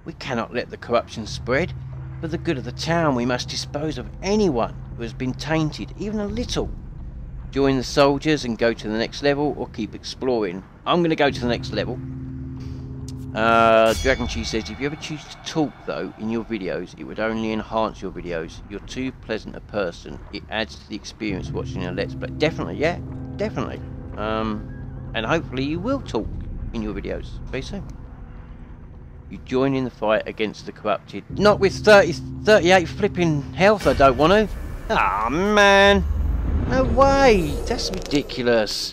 We cannot let the corruption spread. For the good of the town, we must dispose of anyone who has been tainted, even a little. Join the soldiers and go to the next level, or keep exploring. I'm going to go to the next level. Dragon Cheese says, if you ever choose to talk, though, in your videos, it would only enhance your videos. You're too pleasant a person. It adds to the experience watching a Let's Play. Definitely, yeah, definitely. And hopefully you will talk in your videos very soon. You join in the fight against the corrupted. Not with 38 flipping health, I don't want to. Ah, man. No way. That's ridiculous.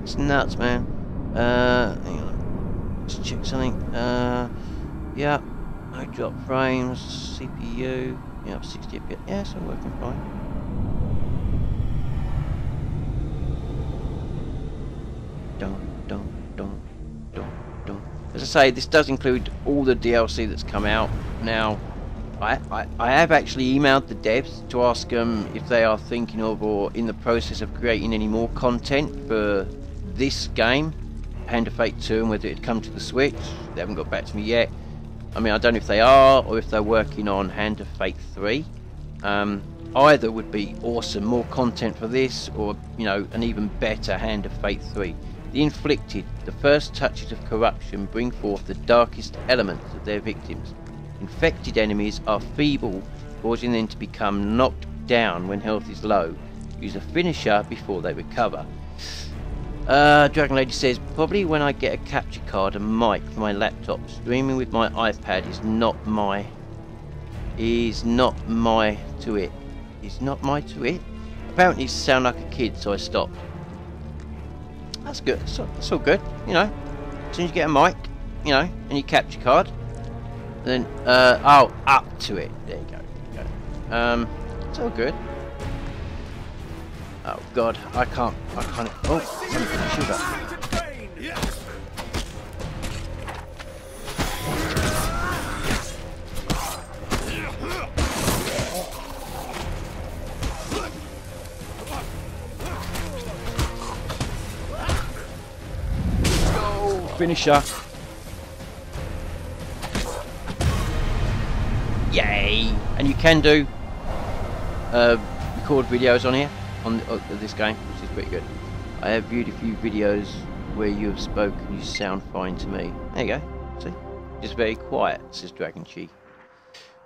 It's nuts, man. Hang on. Let's check something. Yeah. No drop frames. CPU. Yeah, 60 FPS. Yeah, it's all working fine. As I say, this does include all the DLC that's come out. Now, I have actually emailed the devs to ask them if they are thinking of or in the process of creating any more content for this game, Hand of Fate 2, and whether it'd come to the Switch. They haven't got back to me yet. I mean, I don't know if they are or if they're working on Hand of Fate 3. Either would be awesome, more content for this, or, you know, an even better Hand of Fate 3. The inflicted, the first touches of corruption bring forth the darkest elements of their victims. Infected enemies are feeble, causing them to become knocked down when health is low. Use a finisher before they recover. Dragon Lady says, probably when I get a capture card and mic for my laptop. Streaming with my iPad is not my to it. Is not my to it. Apparently it sound like a kid, so I stopped. That's good. That's all good. You know, as soon as you get a mic, you know, and your capture card, then oh, up to it. There you go. There you go. It's all good. Oh God, I can't. Oh, let me shoot that. Finisher. Yay! And you can do record videos on here on this game, which is pretty good. I have viewed a few videos where you have spoken. You sound fine to me. There you go. See, just very quiet, says Dragon Chi.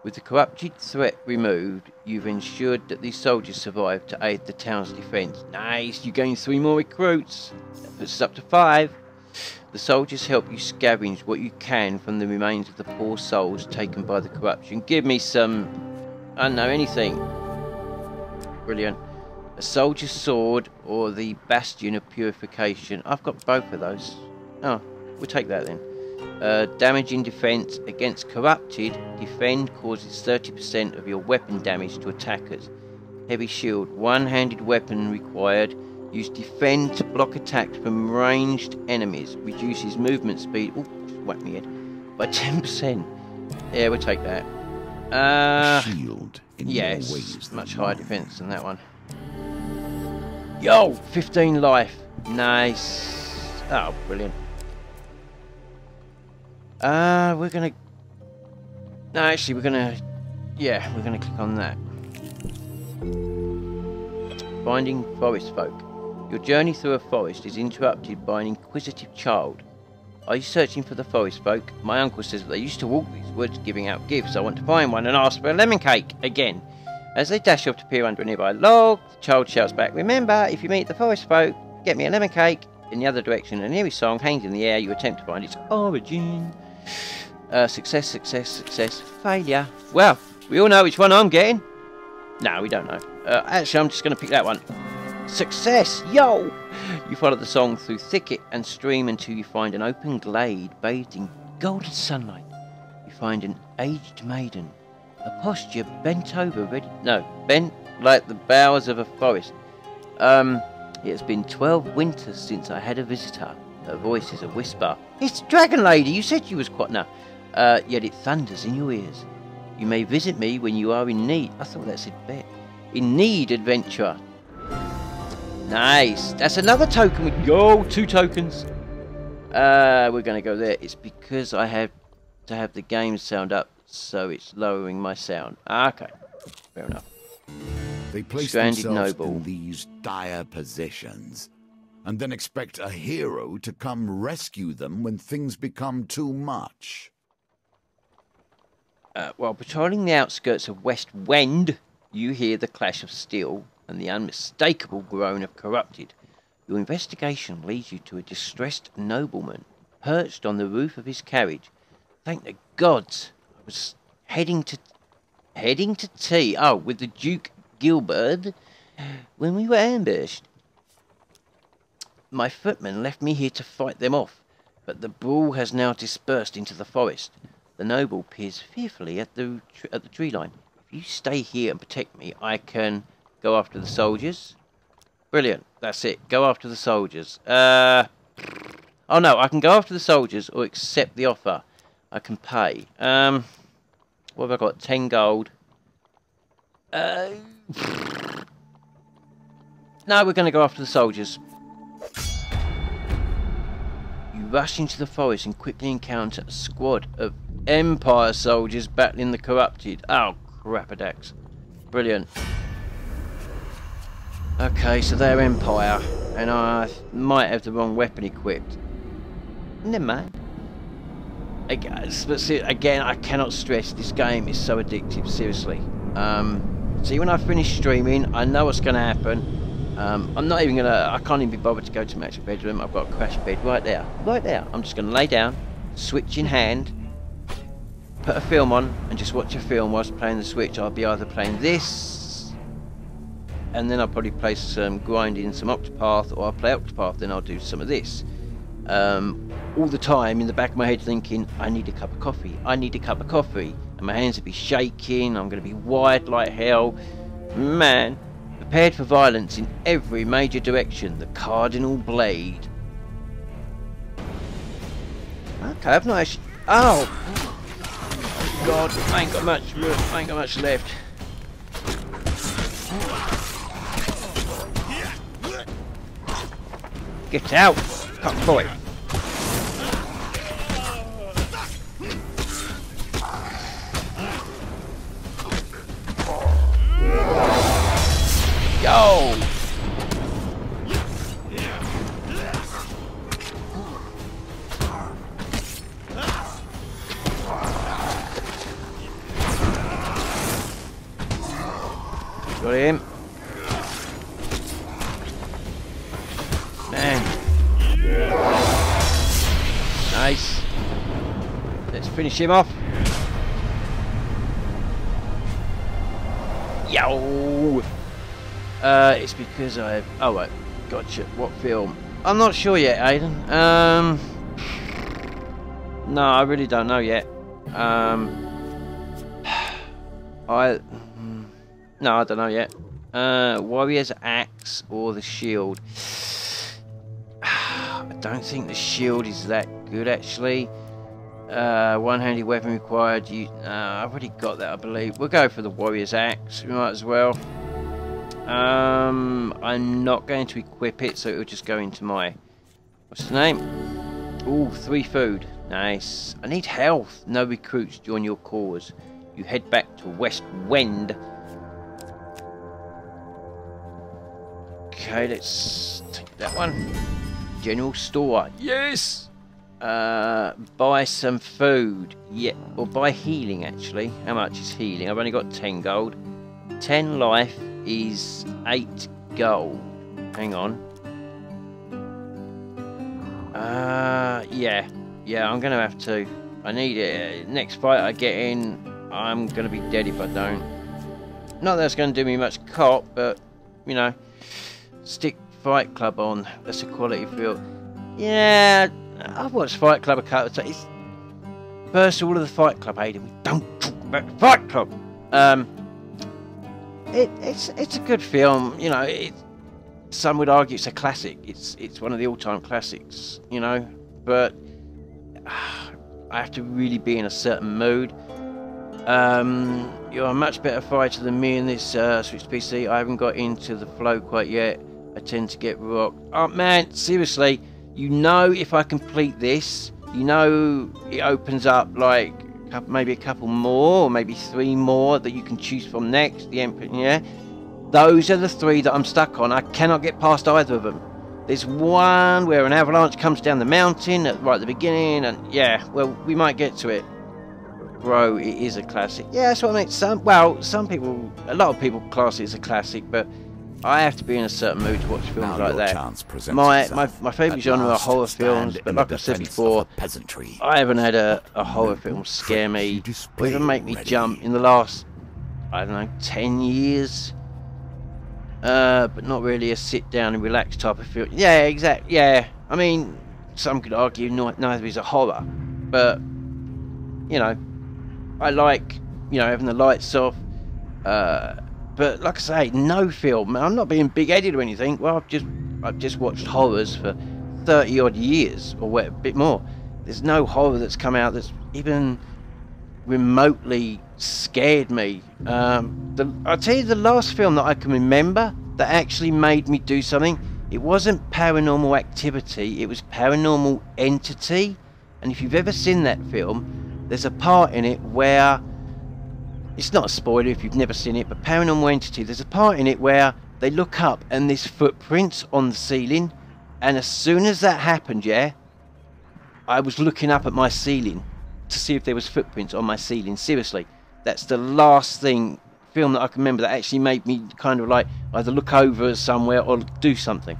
With the corrupted threat removed, you've ensured that these soldiers survive to aid the town's defence. Nice. You gain 3 more recruits. That puts us up to 5. The soldiers help you scavenge what you can from the remains of the poor souls taken by the corruption. Give me some... I don't know, anything. Brilliant. A soldier's sword or the bastion of purification. I've got both of those. Oh, we'll take that then. Damaging defense against corrupted. Defend causes 30% of your weapon damage to attackers. Heavy shield. One-handed weapon required. Use defend to block attacks from ranged enemies. Reduces movement speed. Oh, just whacked me head. By 10%. Yeah, we'll take that. Shield in yes, more ways than much one. higher defense than that one. Yo, 15 life. Nice. Oh, brilliant. We're gonna... No, actually, we're gonna... Yeah, we're gonna click on that. Finding forest folk. Your journey through a forest is interrupted by an inquisitive child. Are you searching for the forest folk? My uncle says that they used to walk these woods giving out gifts. I want to find one and ask for a lemon cake again. As they dash off to peer under a nearby log, the child shouts back, remember, if you meet the forest folk, get me a lemon cake. In the other direction, an eerie song hangs in the air. You attempt to find its origin. Success, success, success, failure. Well, we all know which one I'm getting. No, we don't know. Actually, I'm just going to pick that one. Success! Yo! You follow the song through thicket and stream until you find an open glade bathed in golden sunlight. You find an aged maiden, a posture bent over, bent like the boughs of a forest. It has been 12 winters since I had a visitor. Her voice is a whisper. It's the Dragon Lady. You said you was quite... No. Yet it thunders in your ears. You may visit me when you are in need. I thought that said bet. In need, adventurer. Nice. That's another token. Yo, 2 tokens. We're going to go there. It's because I have to have the game sound up, so it's lowering my sound. Okay. Fair enough. They place Stranded themselves noble. in these dire positions, and then expect a hero to come rescue them when things become too much. While patrolling the outskirts of West Wend, you hear the clash of steel and the unmistakable groan of corrupted. Your investigation leads you to a distressed nobleman perched on the roof of his carriage. Thank the gods! I was heading to tea. Oh, with the Duke Gilbert when we were ambushed. My footman left me here to fight them off, but the brawl has now dispersed into the forest. The noble peers fearfully at the tree line. If you stay here and protect me, I can go after the soldiers. Brilliant. That's it. Go after the soldiers. Oh no, I can go after the soldiers or accept the offer. I can pay. What have I got? 10 gold. No, we're going to go after the soldiers. You rush into the forest and quickly encounter a squad of Empire soldiers battling the corrupted. Oh, crapadax. Brilliant. Okay, so they're Empire, and I might have the wrong weapon equipped. Never mind. But see, again, I cannot stress, this game is so addictive, seriously. See, when I finish streaming, I know what's going to happen. I'm not even going to... I can't even be bothered to go to my actual bedroom. I've got a crash bed right there. Right there. I'm just going to lay down, switch in hand, put a film on, and just watch a film whilst playing the Switch. I'll be either playing this, and then I'll probably play some grinding, some Octopath, or I'll play Octopath, then I'll do some of this. All the time in the back of my head thinking, I need a cup of coffee, I need a cup of coffee, and my hands will be shaking, I'm going to be wired like hell. Man, prepared for violence in every major direction, the Cardinal Blade. Okay, I've not actually... Oh! God, I ain't got much left. Get out, cock boy. Yo! Got him. Man. Nice. Let's finish him off. Yo! It's because I've... Oh, right. Gotcha. What film? I'm not sure yet, Aiden. No, I really don't know yet. No, I don't know yet. Warrior's Axe or the Shield. I don't think the Shield is that good, actually. One-handed weapon required. I've already got that, I believe. We'll go for the Warrior's Axe. We might as well. I'm not going to equip it, so it'll just go into my... What's the name? Ooh, 3 food. Nice. I need health. No recruits join your cause. You head back to West Wend. Okay, let's take that one. General store. Yes! Buy some food. Yeah, or buy healing, actually. How much is healing? I've only got 10 gold. 10 life is 8 gold. Hang on. Yeah, I'm gonna have to. I need it. Next fight I get in, I'm gonna be dead if I don't. Not that it's gonna do me much cop, but you know, stick Fight Club on. That's a quality feel. Yeah, I've watched Fight Club a couple of times. First of all of the Fight Club, Aiden. We don't talk about the Fight Club. It's a good film. You know, some would argue it's a classic. It's one of the all-time classics, you know. But I have to really be in a certain mood. You're a much better fighter than me in this Switch PC. I haven't got into the flow quite yet. I tend to get rocked. Oh man, seriously, you know, if I complete this, you know, it opens up like maybe a couple more, or maybe 3 more that you can choose from next. The Emperor, yeah. Those are the 3 that I'm stuck on. I cannot get past either of them. There's one where an avalanche comes down the mountain right at the beginning, and yeah, well, we might get to it. Bro, it is a classic. Yeah, that's what I mean. Some people, a lot of people class it as a classic, but I have to be in a certain mood to watch films like that. My favourite genre are horror films, but like I said before, I haven't had a horror film scare me, or even make me jump in the last, I don't know, 10 years. But not really a sit down and relax type of film. Yeah, exactly. Yeah, I mean, some could argue neither is a horror, but you know, I like, you know, having the lights off. But like I say, no film. I'm not being big-headed or anything. Well, I've just watched horrors for 30 odd years or a bit more. There's no horror that's come out that's even remotely scared me. I'll tell you, the last film that I can remember that actually made me do something, it wasn't Paranormal Activity, it was Paranormal Entity. And if you've ever seen that film, there's a part in it where, it's not a spoiler if you've never seen it, but Paranormal Entity, there's a part in it where they look up and there's footprints on the ceiling, and as soon as that happened, yeah, I was looking up at my ceiling to see if there was footprints on my ceiling. Seriously, that's the last film that I can remember that actually made me kind of like either look over somewhere or do something.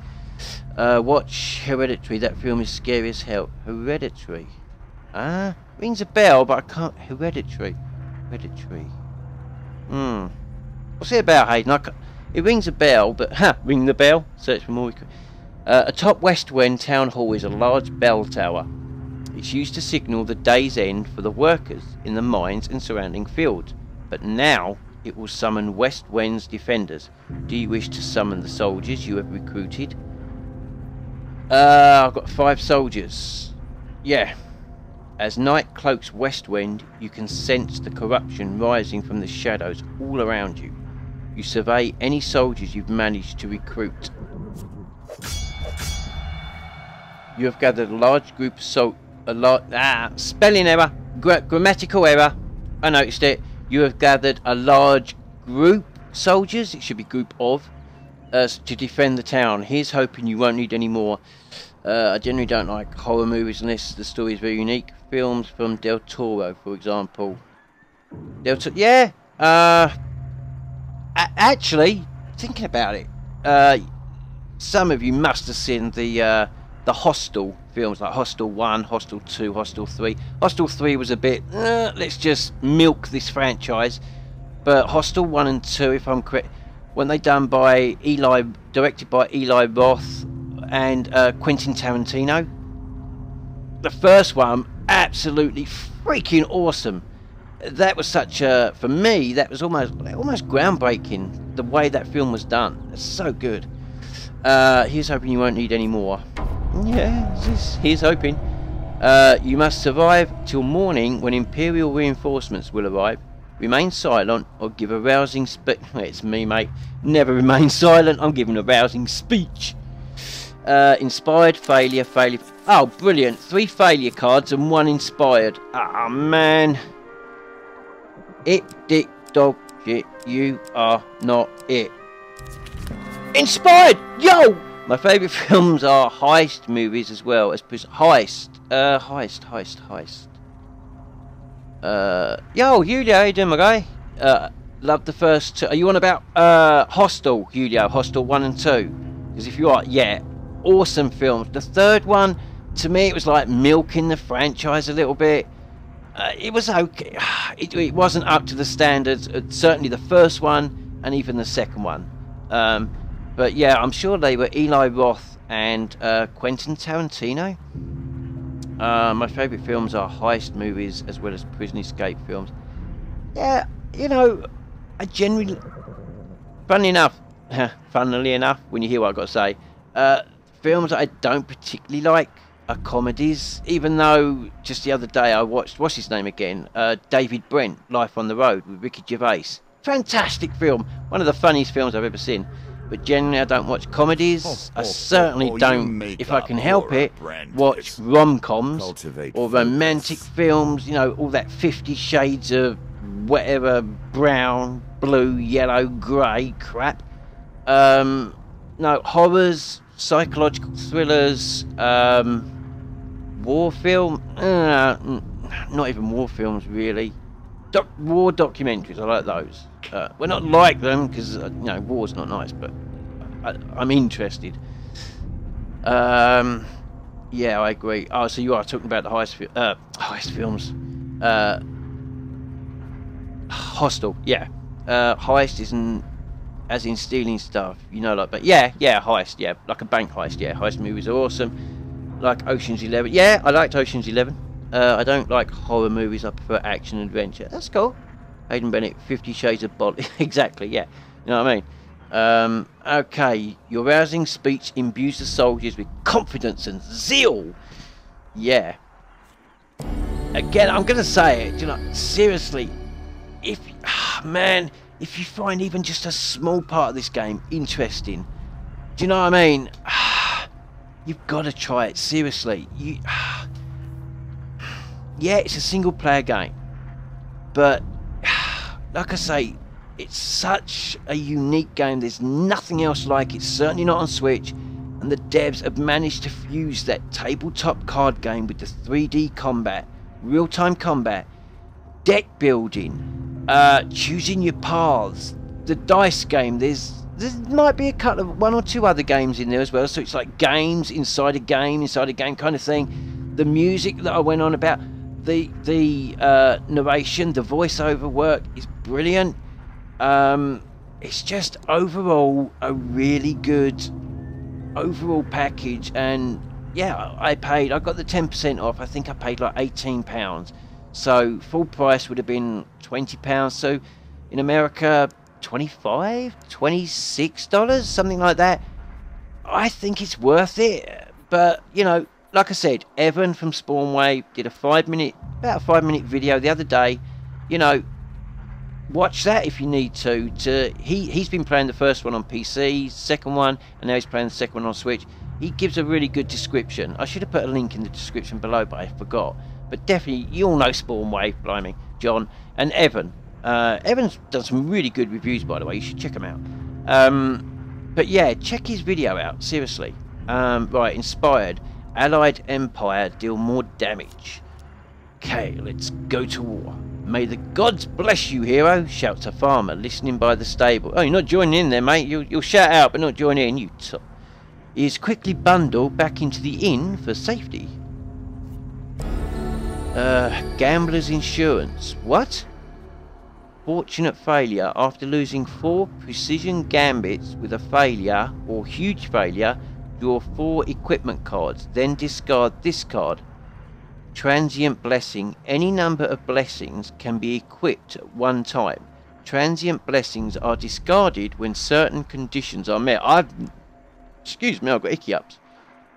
Watch Hereditary. That film is scary as hell. Hereditary. Rings a bell, but I can't. Hereditary. What's it about, Hayden? It rings a bell, but ring the bell. Search for more. Atop Westwend Town Hall is a large bell tower. It's used to signal the day's end for the workers in the mines and surrounding fields. But now it will summon West Wend's defenders. Do you wish to summon the soldiers you have recruited? I've got 5 soldiers. Yeah. As night cloaks West Wend, you can sense the corruption rising from the shadows all around you. You survey any soldiers you've managed to recruit. You have gathered a large group of spelling error, grammatical error. I noticed it. You have gathered a large group soldiers. It should be group of to defend the town. Here's hoping you won't need any more. I generally don't like horror movies unless the story is very unique. Films from Del Toro, for example. Actually, thinking about it, some of you must have seen the Hostel films, like Hostel 1, Hostel 2, Hostel 3. Hostel 3 was a bit, let's just milk this franchise. But Hostel 1 and 2, if I'm correct, weren't they done by directed by Eli Roth and Quentin Tarantino? The first one, absolutely freaking awesome. That was for me, that was almost groundbreaking, the way that film was done. It's so good. Here's hoping you won't need any more. Yeah, here's hoping. You must survive till morning when Imperial reinforcements will arrive. Remain silent or give a rousing speech. It's me, mate. Never remain silent. I'm giving a rousing speech. Inspired, failure. Oh, brilliant. 3 failure cards and 1 inspired. Ah, man. It, dick, dog, shit. You are not it. Inspired! Yo! My favourite films are heist movies as well as heist. Yo, Julio, how you doing, my guy? Love the first 2. Are you on about Hostel, Julio? Hostel 1 and 2? Because if you are, yeah, awesome films. The third one, to me, it was like milking the franchise a little bit. It was okay. It wasn't up to the standards. Certainly the first one and even the second one. But yeah, I'm sure they were Eli Roth and Quentin Tarantino. My favourite films are heist movies as well as prison escape films. Yeah, you know, I generally... Funny enough, funnily enough, when you hear what I've got to say, films that I don't particularly like are comedies, even though just the other day I watched, what's his name again? David Brent, Life on the Road with Ricky Gervais. Fantastic film. One of the funniest films I've ever seen. But generally I don't watch comedies. I certainly don't, if I can help it, watch rom-coms or romantic films, you know, all that 50 Shades of whatever, brown, blue, yellow, grey crap. No, horrors, psychological thrillers, war film, not even war films really. War documentaries, I like those. Well, not like them because you know, war's not nice, but I'm interested. Yeah, I agree. Oh, so you are talking about the heist films. Hostel, yeah. Heist isn't as in stealing stuff, you know, like, but yeah, heist, yeah, like a bank heist, yeah. Heist movies are awesome. Like Ocean's 11, yeah, I liked Ocean's 11. I don't like horror movies, I prefer action and adventure. That's cool. Hayden Bennett, 50 Shades of Bolly. Exactly, yeah. You know what I mean? Okay, your rousing speech imbues the soldiers with confidence and zeal. Yeah. Again, I'm going to say it, you know, seriously, if you find even just a small part of this game interesting, do you know what I mean? You've got to try it, seriously. Yeah, it's a single player game, but like I say, it's such a unique game. There's nothing else like it, certainly not on Switch, and the devs have managed to fuse that tabletop card game with the 3D combat, real-time combat, deck building, choosing your paths, the dice game. There might be one or two other games in there as well, so it's like games inside a game kind of thing. The music that I went on about, the narration, the voiceover work is brilliant. It's just overall a really good overall package, and yeah, I got the 10% off. I think I paid like £18, so full price would have been £20, so in America $25, $26, something like that. I think it's worth it, but you know, like I said, Evan from Spawnway did about a 5-minute video the other day. You know, watch that if you need to. He's been playing the first one on PC, second one, and now he's playing the second one on Switch. He gives a really good description. I should have put a link in the description below, but I forgot. But definitely, you all know Spawnway, blimey, John and Evan. Evan's done some really good reviews, by the way. You should check him out. But yeah, check his video out, seriously. Right, inspired. Allied Empire deal more damage. Okay, let's go to war. May the gods bless you, hero, shouts a farmer listening by the stable. Oh, you're not joining in there, mate. You'll shout out, but not join in, you top. He is quickly bundled back into the inn for safety. Gambler's insurance. What? Fortunate failure. After losing 4 precision gambits with a failure or huge failure, draw 4 equipment cards, then discard this card. Transient blessing. Any number of blessings can be equipped at one time. Transient blessings are discarded when certain conditions are met. Excuse me, I've got icky ups.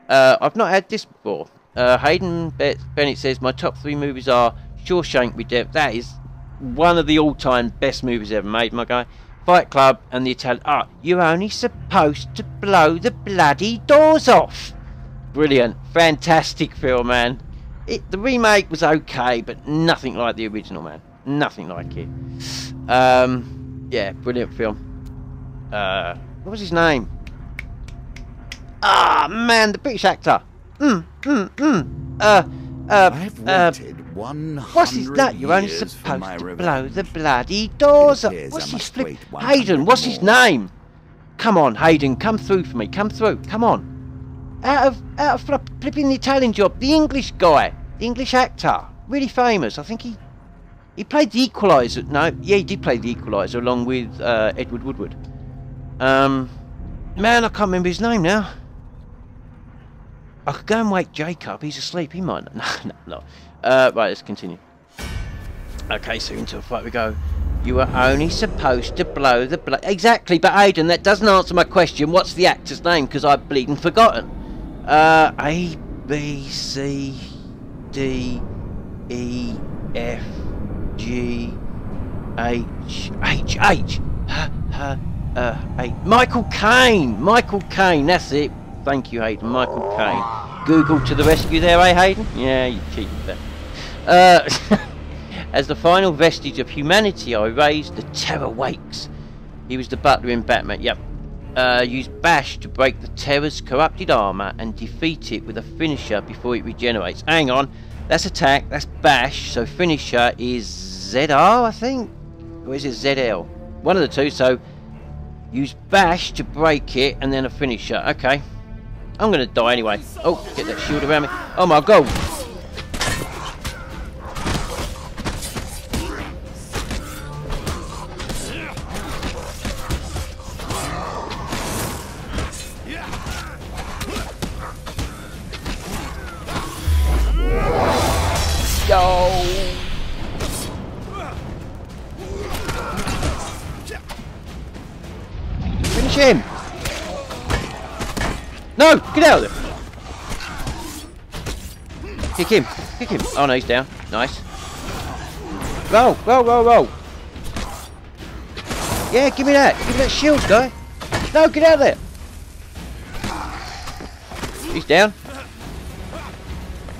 I've not had this before. Hayden Bennett says my top 3 movies are Shawshank Redemption. That is one of the all-time best movies ever made, my guy. Fight Club and the Italian. You're only supposed to blow the bloody doors off. Brilliant, fantastic film, man. The remake was okay, but nothing like the original, man. Nothing like it. Yeah, brilliant film. What was his name? Man, the British actor. I've waited 100 what's his name? You're only years for my supposed to revenge. blow the bloody doors up. It appears What's I his must flip? wait 100 Hayden, what's his more. name? Come on, Hayden, come through for me. Come through. Come on. Out of flipping the Italian job, the English guy, the English actor, really famous. I think he played the Equalizer. No, yeah, he did play the Equalizer along with Edward Woodward. Man, I can't remember his name now. I could go and wake Jake up. He's asleep. He might not. No. Right, let's continue. Okay, so into a fight we go. You were only supposed to blow the exactly, but Aiden, that doesn't answer my question. What's the actor's name? Because I've bleeding forgotten. A, B, C, D, E, F, G, H, Michael Caine. Michael Caine. That's it. Thank you, Hayden. Michael Caine. Google to the rescue there, eh, Hayden? Yeah, you cheated there. As the final vestige of humanity I raised, the Terror wakes. He was the butler in Batman. Yep. Used Bash to break the Terror's corrupted armor and defeat it with a finisher before it regenerates. Hang on. That's attack. That's Bash. So finisher is ZR, I think? Or is it ZL? One of the two. So use Bash to break it and then a finisher. Okay. I'm going to die anyway. Oh, get that shield around me. Oh my god. Finish him! No! Get out of there! Kick him! Kick him! Oh no, he's down. Nice. Roll! Roll! Roll! Roll! Yeah, give me that! Give me that shield, guy! No, get out of there! He's down.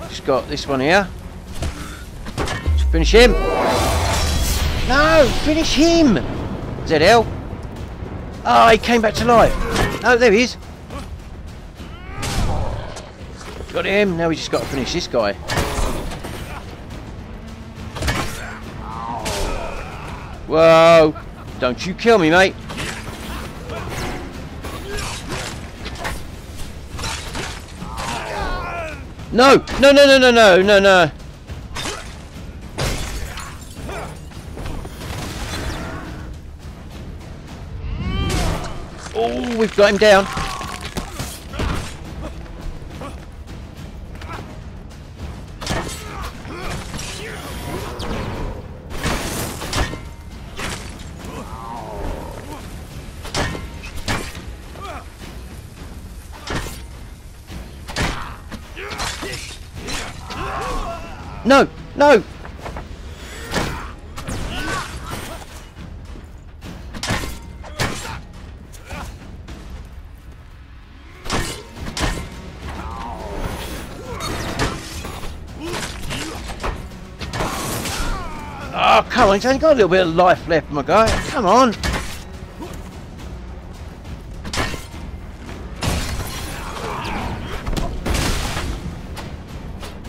Just got this one here. Just finish him! No! Finish him! ZL! Oh, he came back to life! Oh, there he is! Got him! Now we just got to finish this guy. Whoa! Don't you kill me, mate! No! No, no, no, no, no, no, no! Oh, we've got him down. No! No! Oh, come on, he's only got a little bit of life left, my guy. Come on.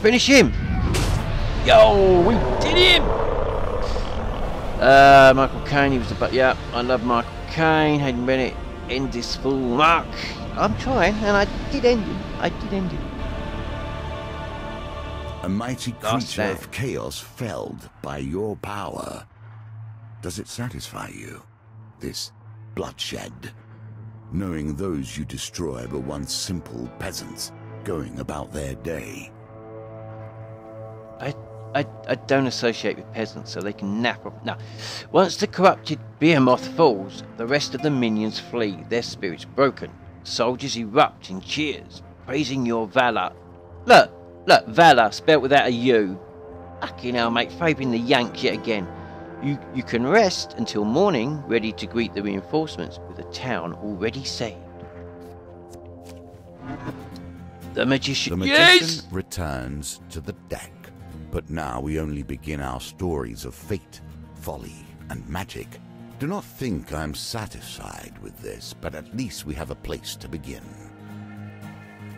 Finish him. Yo, we did him. Michael Caine, he was the yeah, I love Michael Caine. Hayden Bennett, end this full mark. I'm trying, and I did end him. I did end him. A mighty creature of chaos felled by your power. Does it satisfy you, this bloodshed? Knowing those you destroy were once simple peasants going about their day. I don't associate with peasants, so they can nap off. Now, once the corrupted behemoth falls, the rest of the minions flee, their spirits broken. Soldiers erupt in cheers, praising your valor. Look, valor, spelt without a U. Fucking hell, mate, favouring the Yanks yet again. You can rest until morning, ready to greet the reinforcements with a town already saved. The magician, yes! Returns to the deck. But now we only begin our stories of fate, folly, and magic. Do not think I'm satisfied with this, but at least we have a place to begin.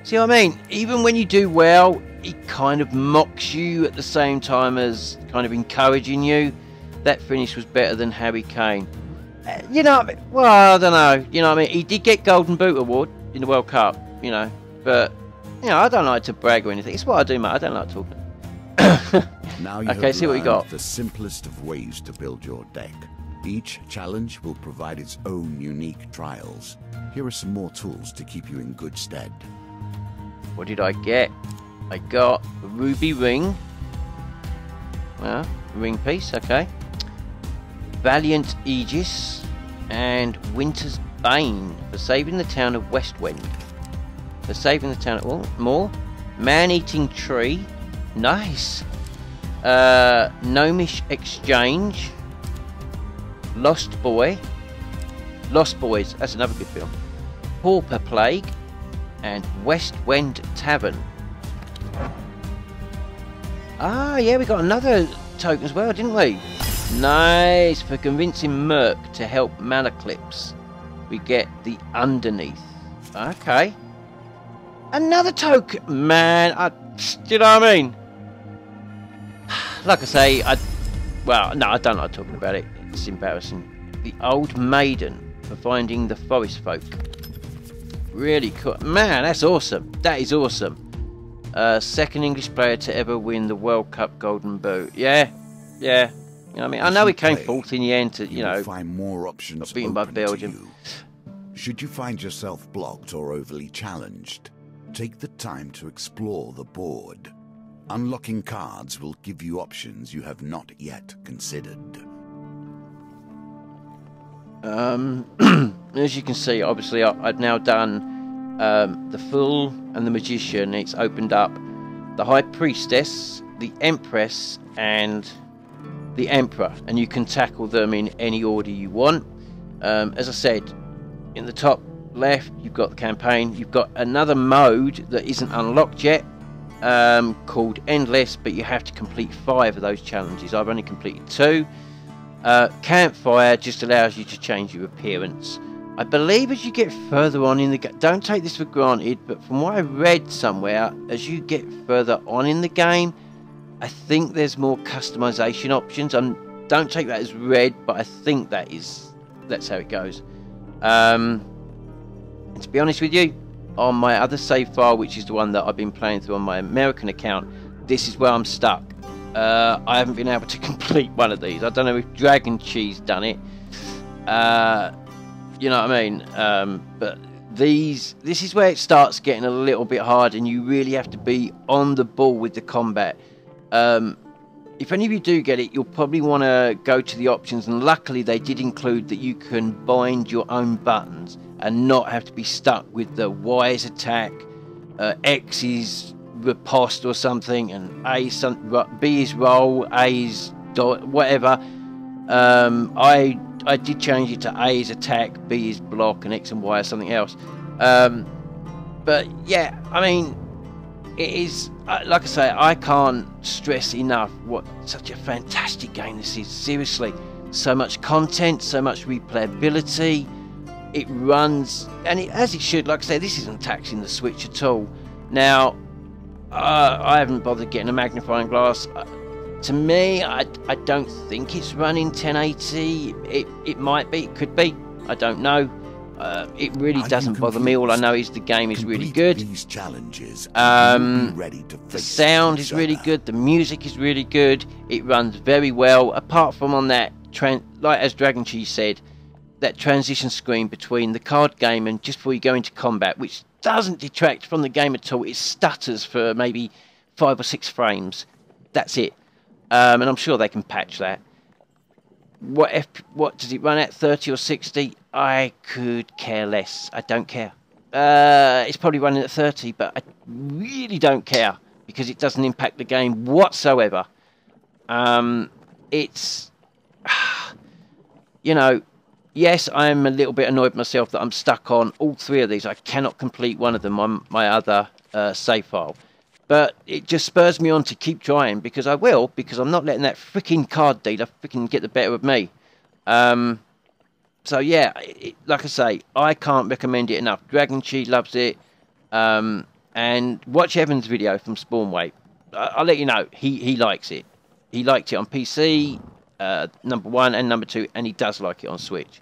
See what I mean? Even when you do well, it kind of mocks you at the same time as kind of encouraging you. That finish was better than Harry Kane. You know what I mean? Well, I don't know. You know what I mean? He did get Golden Boot Award in the World Cup, you know. But, you know, I don't like to brag or anything. It's what I do, mate. I don't like talking. Now you okay, see what you got. The simplest of ways to build your deck. Each challenge will provide its own unique trials. Here are some more tools to keep you in good stead. What did I get? I got a ruby ring. Well, ring piece, okay. Valiant Aegis, and Winter's Bane for saving the town of Westwind. For saving the town of more. Man-Eating Tree, nice. Gnomish Exchange, Lost Boys, that's another good film. Pauper Plague, and Westwind Tavern. Ah, yeah, we got another token as well, didn't we? Nice, for convincing Merc to help Malaclips. We get the Underneath. Okay. Another token! Man, do you know what I mean? Like I say, well, no, I don't like talking about it. It's embarrassing. The Old Maiden for finding the forest folk. Really cool. Man, that's awesome. That is awesome. Second English player to ever win the World Cup Golden Boot. Yeah. You know what I mean? I know he came fourth in the end to, you know, find more options beaten by Belgium. Should you find yourself blocked or overly challenged, take the time to explore the board. Unlocking cards will give you options you have not yet considered. As you can see, obviously I've now done the Fool and the Magician. It's opened up the High Priestess, the Empress, and the Emperor, and you can tackle them in any order you want. As I said, in the top left you've got the campaign. You've got another mode that isn't unlocked yet, called Endless, but you have to complete 5 of those challenges. I've only completed 2. Campfire just allows you to change your appearance. I believe as you get further on in the game, don't take this for granted, but from what I read somewhere, as you get further on in the game, I think there's more customization options. Don't take that as read, but I think that's how it goes. And to be honest with you, on my other save file, which is the one that I've been playing through on my American account, this is where I'm stuck. I haven't been able to complete one of these. I don't know if Dragon Cheese done it. You know what I mean? But this is where it starts getting a little bit hard, and you really have to be on the ball with the combat. If any of you do get it, you'll probably want to go to the options, and luckily they did include that you can bind your own buttons and not have to be stuck with the Y is attack, X is riposte or something, and B is roll, A is dot, whatever. I did change it to A is attack, B is block, and X and Y is something else. But yeah, I mean, it is, like I say, I can't stress enough what such a fantastic game this is. Seriously, so much content, so much replayability. It runs, and as it should. Like I say, this isn't taxing the Switch at all. Now, I haven't bothered getting a magnifying glass. To me, I don't think it's running 1080. It might be, it could be. I don't know. It really doesn't bother me. All I know is the game is really good. These challenges, the sound is really good. The music is really good. It runs very well. Apart from on that, like as Dragon Cheese said, that transition screen between the card game and just before you go into combat, which doesn't detract from the game at all. It stutters for maybe 5 or 6 frames. That's it. And I'm sure they can patch that. What does it run at? 30 or 60? I could care less. I don't care. It's probably running at 30, but I really don't care because it doesn't impact the game whatsoever. It's, you know, yes, I'm a little bit annoyed myself that I'm stuck on all 3 of these. I cannot complete one of them on my other save file. But it just spurs me on to keep trying, because I will, because I'm not letting that freaking card dealer freaking get the better of me. So yeah, like I say, I can't recommend it enough. Dragon Cheese loves it. And watch Evan's video from Spawnway. I'll let you know, he likes it. He liked it on PC, number 1 and number 2, and he does like it on Switch.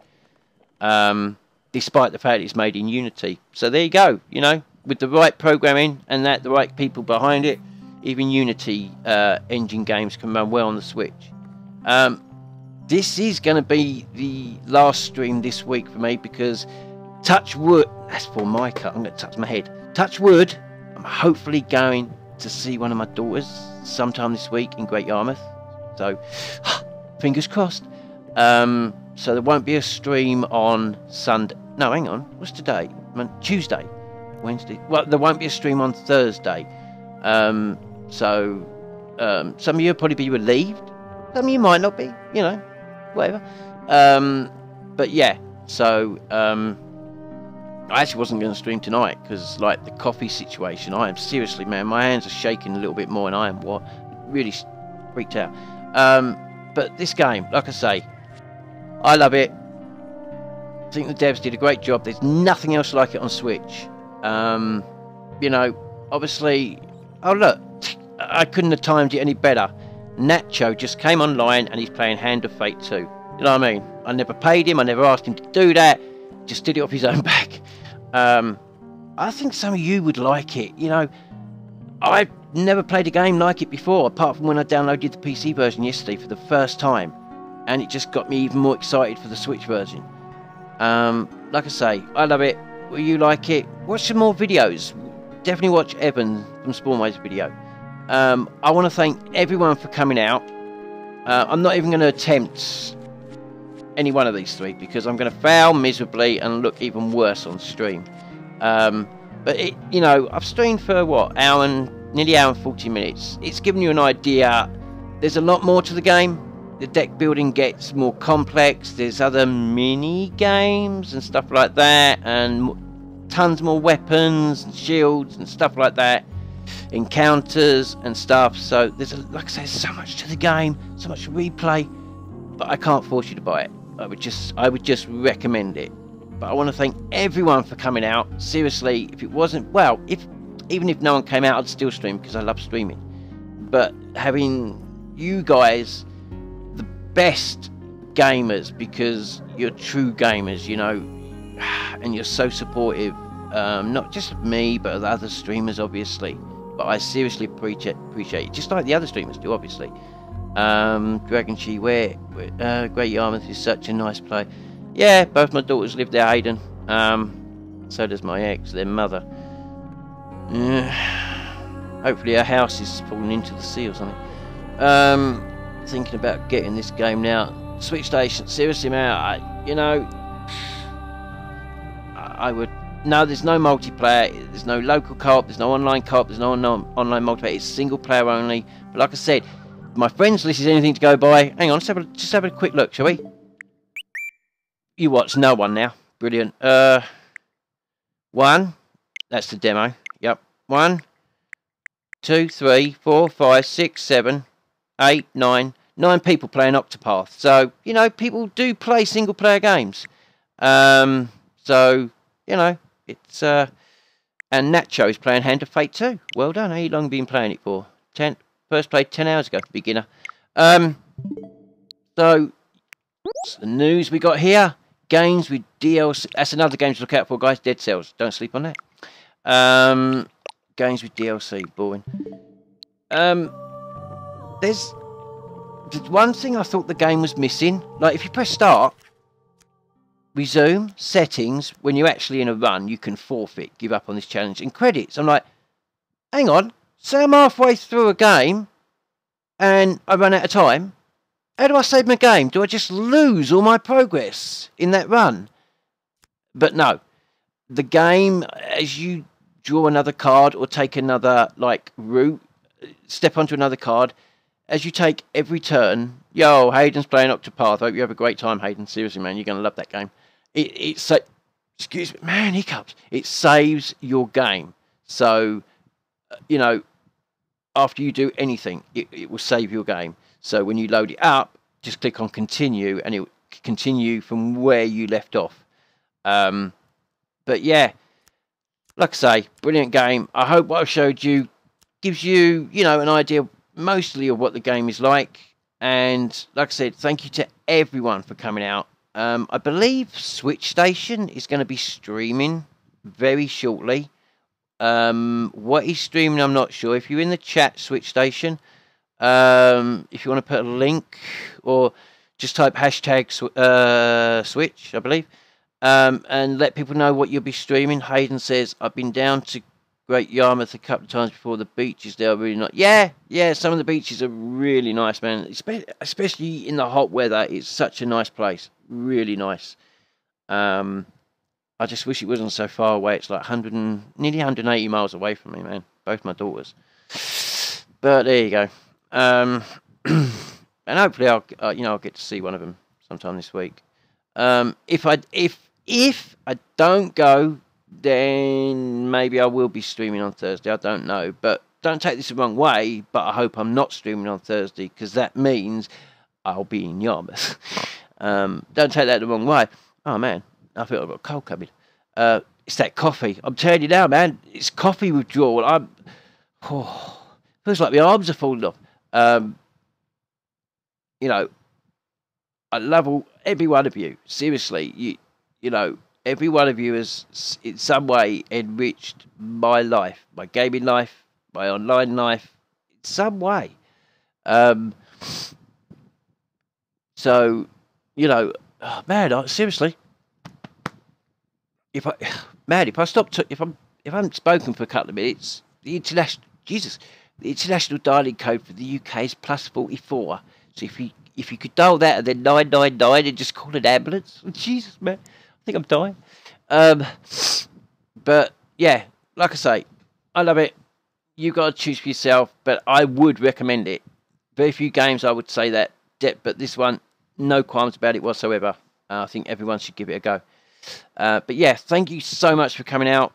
Despite the fact it's made in Unity. So there you go, you know. With the right programming and the right people behind it, even Unity engine games can run well on the Switch. This is going to be the last stream this week for me, because touch wood, that's for my cut, I'm going to touch my head. Touch wood, I'm hopefully going to see one of my daughters sometime this week in Great Yarmouth. So, fingers crossed. So there won't be a stream on Sunday. No, hang on. What's today? Tuesday, Wednesday. Well, there won't be a stream on Thursday. Some of you will probably be relieved. Some of you might not be. You know, whatever. But yeah. So I actually wasn't going to stream tonight because, like, the coffee situation. I am seriously, man. My hands are shaking a little bit more, and I am really freaked out. But this game, like I say, I love it. I think the devs did a great job. There's nothing else like it on Switch. You know, obviously, oh look, I couldn't have timed it any better. Nacho just came online and he's playing Hand of Fate 2. You know what I mean? I never paid him. I never asked him to do that. Just did it off his own back. I think some of you would like it. You know, I've never played a game like it before, apart from when I downloaded the PC version yesterday for the first time. And it just got me even more excited for the Switch version. Like I say, I love it. Will you like it? Watch some more videos. Definitely watch Evan from Spawnways video. I want to thank everyone for coming out. I'm not even going to attempt any one of these three because I'm going to fail miserably and look even worse on stream. But it, you know, I've streamed for what, nearly hour and 40 minutes. It's given you an idea. There's a lot more to the game. The deck building gets more complex. There's other mini games and stuff like that, and tons more weapons and shields and stuff like that, encounters and stuff. So there's like I say, so much to the game, so much replay. But I can't force you to buy it. I would just recommend it. But I want to thank everyone for coming out. Seriously, if it wasn't, well, even if no one came out, I'd still stream because I love streaming. But having you guys, the best gamers, because you're true gamers, you know, and you're so supportive, not just of me, but of the other streamers, obviously. But I seriously appreciate it, just like the other streamers do, obviously. Dragon Chi, Great Yarmouth is such a nice place. Yeah, both my daughters live there, Hayden. So does my ex, their mother. Hopefully her house is falling into the sea or something. Thinking about getting this game now. Switch Station, seriously, man. I would. No, there's no multiplayer. There's no local co-op. There's no online co-op. There's no online multiplayer. It's single player only. But like I said, my friends list is anything to go by. Hang on, just have a quick look, shall we? You watch no one now. Brilliant. 1. That's the demo. Yep. 1, 2, 3, 4, 5, 6, 7, 8, 9. 9 people playing Octopath. So, you know, people do play single player games. So, you know, it's and Nacho is playing Hand of Fate 2. Well done. How long have you been playing it for? First played 10 hours ago, beginner. So what's the news we got here? Games with DLC. That's another game to look out for, guys. Dead Cells. Don't sleep on that. Games with DLC. Boring. There's one thing I thought the game was missing. Like, if you press start, resume, settings, when you're actually in a run, you can forfeit, give up on this challenge, and credits. I'm like, hang on. Say I'm halfway through a game and I run out of time. How do I save my game? Do I just lose all my progress in that run? But no. The game, as you draw another card or take another, like, route, step onto another card, as you take every turn, yo, Hayden's playing Octopath. Hope you have a great time, Hayden. Seriously, man, you're going to love that game. Excuse me, man, hiccups. It saves your game. So, you know, after you do anything, it will save your game. So when you load it up, just click on continue and it will continue from where you left off. But yeah, like I say, brilliant game. I hope what I've showed you gives you, you know, an idea mostly of what the game is like. And like I said, thank you to everyone for coming out. I believe Switch Station is going to be streaming very shortly. What he's streaming, I'm not sure. If you're in the chat, Switch Station, if you want to put a link or just type hashtag Switch, I believe, and let people know what you'll be streaming. Hayden says, I've been down to Great Yarmouth a couple of times before. The beaches there are really nice. Yeah, some of the beaches are really nice, man. Especially in the hot weather, it's such a nice place. Really nice. I just wish it wasn't so far away. It's like nearly 180 miles away from me, man. Both my daughters. But there you go. And hopefully I'll get to see one of them sometime this week. If I don't go, then maybe I will be streaming on Thursday. I don't know, but don't take this the wrong way. But I hope I'm not streaming on Thursday, because that means I'll be in Yarmouth. Don't take that the wrong way. Oh man, I feel I've got a cold coming. It's that coffee. I'm telling you now, man. It's coffee withdrawal. Feels like my arms are falling off. I love every one of you. Seriously, every one of you has in some way enriched my life, my gaming life, my online life, in some way. So, seriously, if I haven't spoken for a couple of minutes, the international dialing code for the UK is +44. So if you could dial that and then 999 and just call an ambulance, Jesus, man, I think I'm dying. But yeah, like I say, I love it. You got to choose for yourself, but I would recommend it. Very few games I would say that, but this one, no qualms about it whatsoever. I think everyone should give it a go. But yeah, thank you so much for coming out.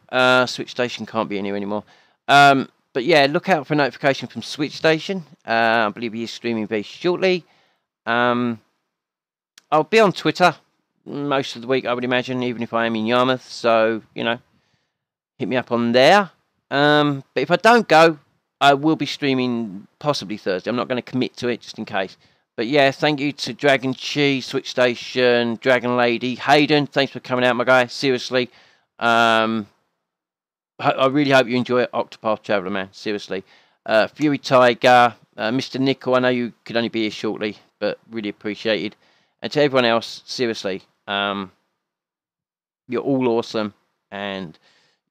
Switch Station can't be in here anymore. But yeah, look out for a notification from Switch Station. I believe he is streaming very shortly. I'll be on Twitter most of the week, I would imagine, even if I am in Yarmouth. So, hit me up on there. But if I don't go, I will be streaming possibly Thursday. I'm not going to commit to it, just in case. But yeah, thank you to Dragon Chi, Switch Station, Dragon Lady, Hayden. Thanks for coming out, my guy. Seriously. I really hope you enjoy it, Octopath Traveler, man. Seriously. Fury Tiger, Mr. Nickel, I know you could only be here shortly, but really appreciated. And to everyone else, seriously, you're all awesome. And,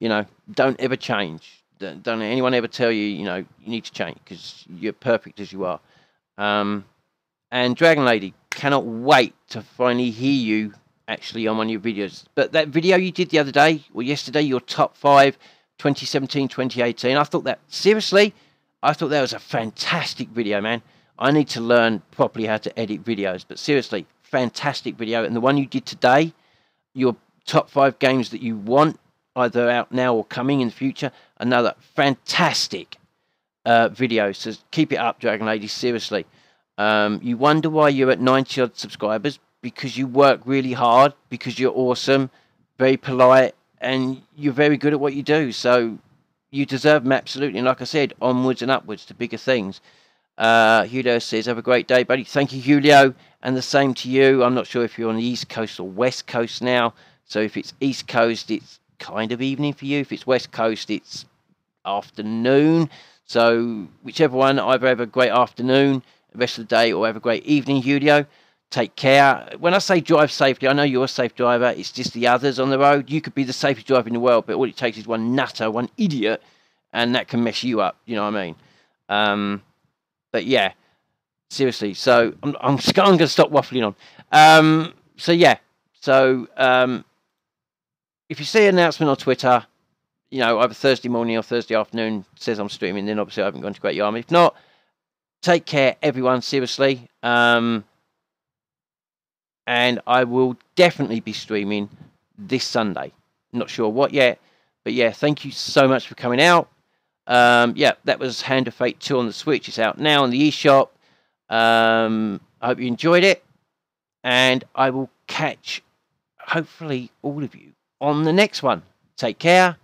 don't ever change. Don't let anyone ever tell you, you need to change, because you're perfect as you are. And Dragon Lady, cannot wait to finally hear you actually on one of your videos. But that video you did the other day, or yesterday, your top 5, 2017, 2018, I thought that was a fantastic video, man. I need to learn properly how to edit videos. But seriously, fantastic video. And the one you did today, your top 5 games that you want, either out now or coming in the future, another fantastic video. So keep it up, Dragon Lady, seriously. You wonder why you're at 90 odd subscribers, because you work really hard, because you're awesome, very polite, and you're very good at what you do. So you deserve them, absolutely. And like I said, onwards and upwards to bigger things. Julio says, have a great day, buddy. Thank you, Julio. And the same to you. I'm not sure if you're on the East Coast or West Coast now. So if it's East Coast, it's kind of evening for you. If it's West Coast, it's afternoon. So whichever one, either have a great afternoon, the rest of the day, or have a great evening, Julio. Take care. When I say drive safely, I know you're a safe driver. It's just the others on the road. You could be the safest driver in the world, but all it takes is one nutter, one idiot, and that can mess you up. You know what I mean? But yeah, seriously. So I'm going to stop waffling on. So yeah. So if you see an announcement on Twitter, either Thursday morning or Thursday afternoon, says I'm streaming, then obviously I haven't gone to Great Yarmouth. If not, take care, everyone. Seriously. And I will definitely be streaming this Sunday. Not sure what yet, but yeah, thank you so much for coming out. Yeah, that was Hand of Fate 2 on the Switch. It's out now on the eShop. I hope you enjoyed it, and I will catch, hopefully, all of you on the next one. Take care.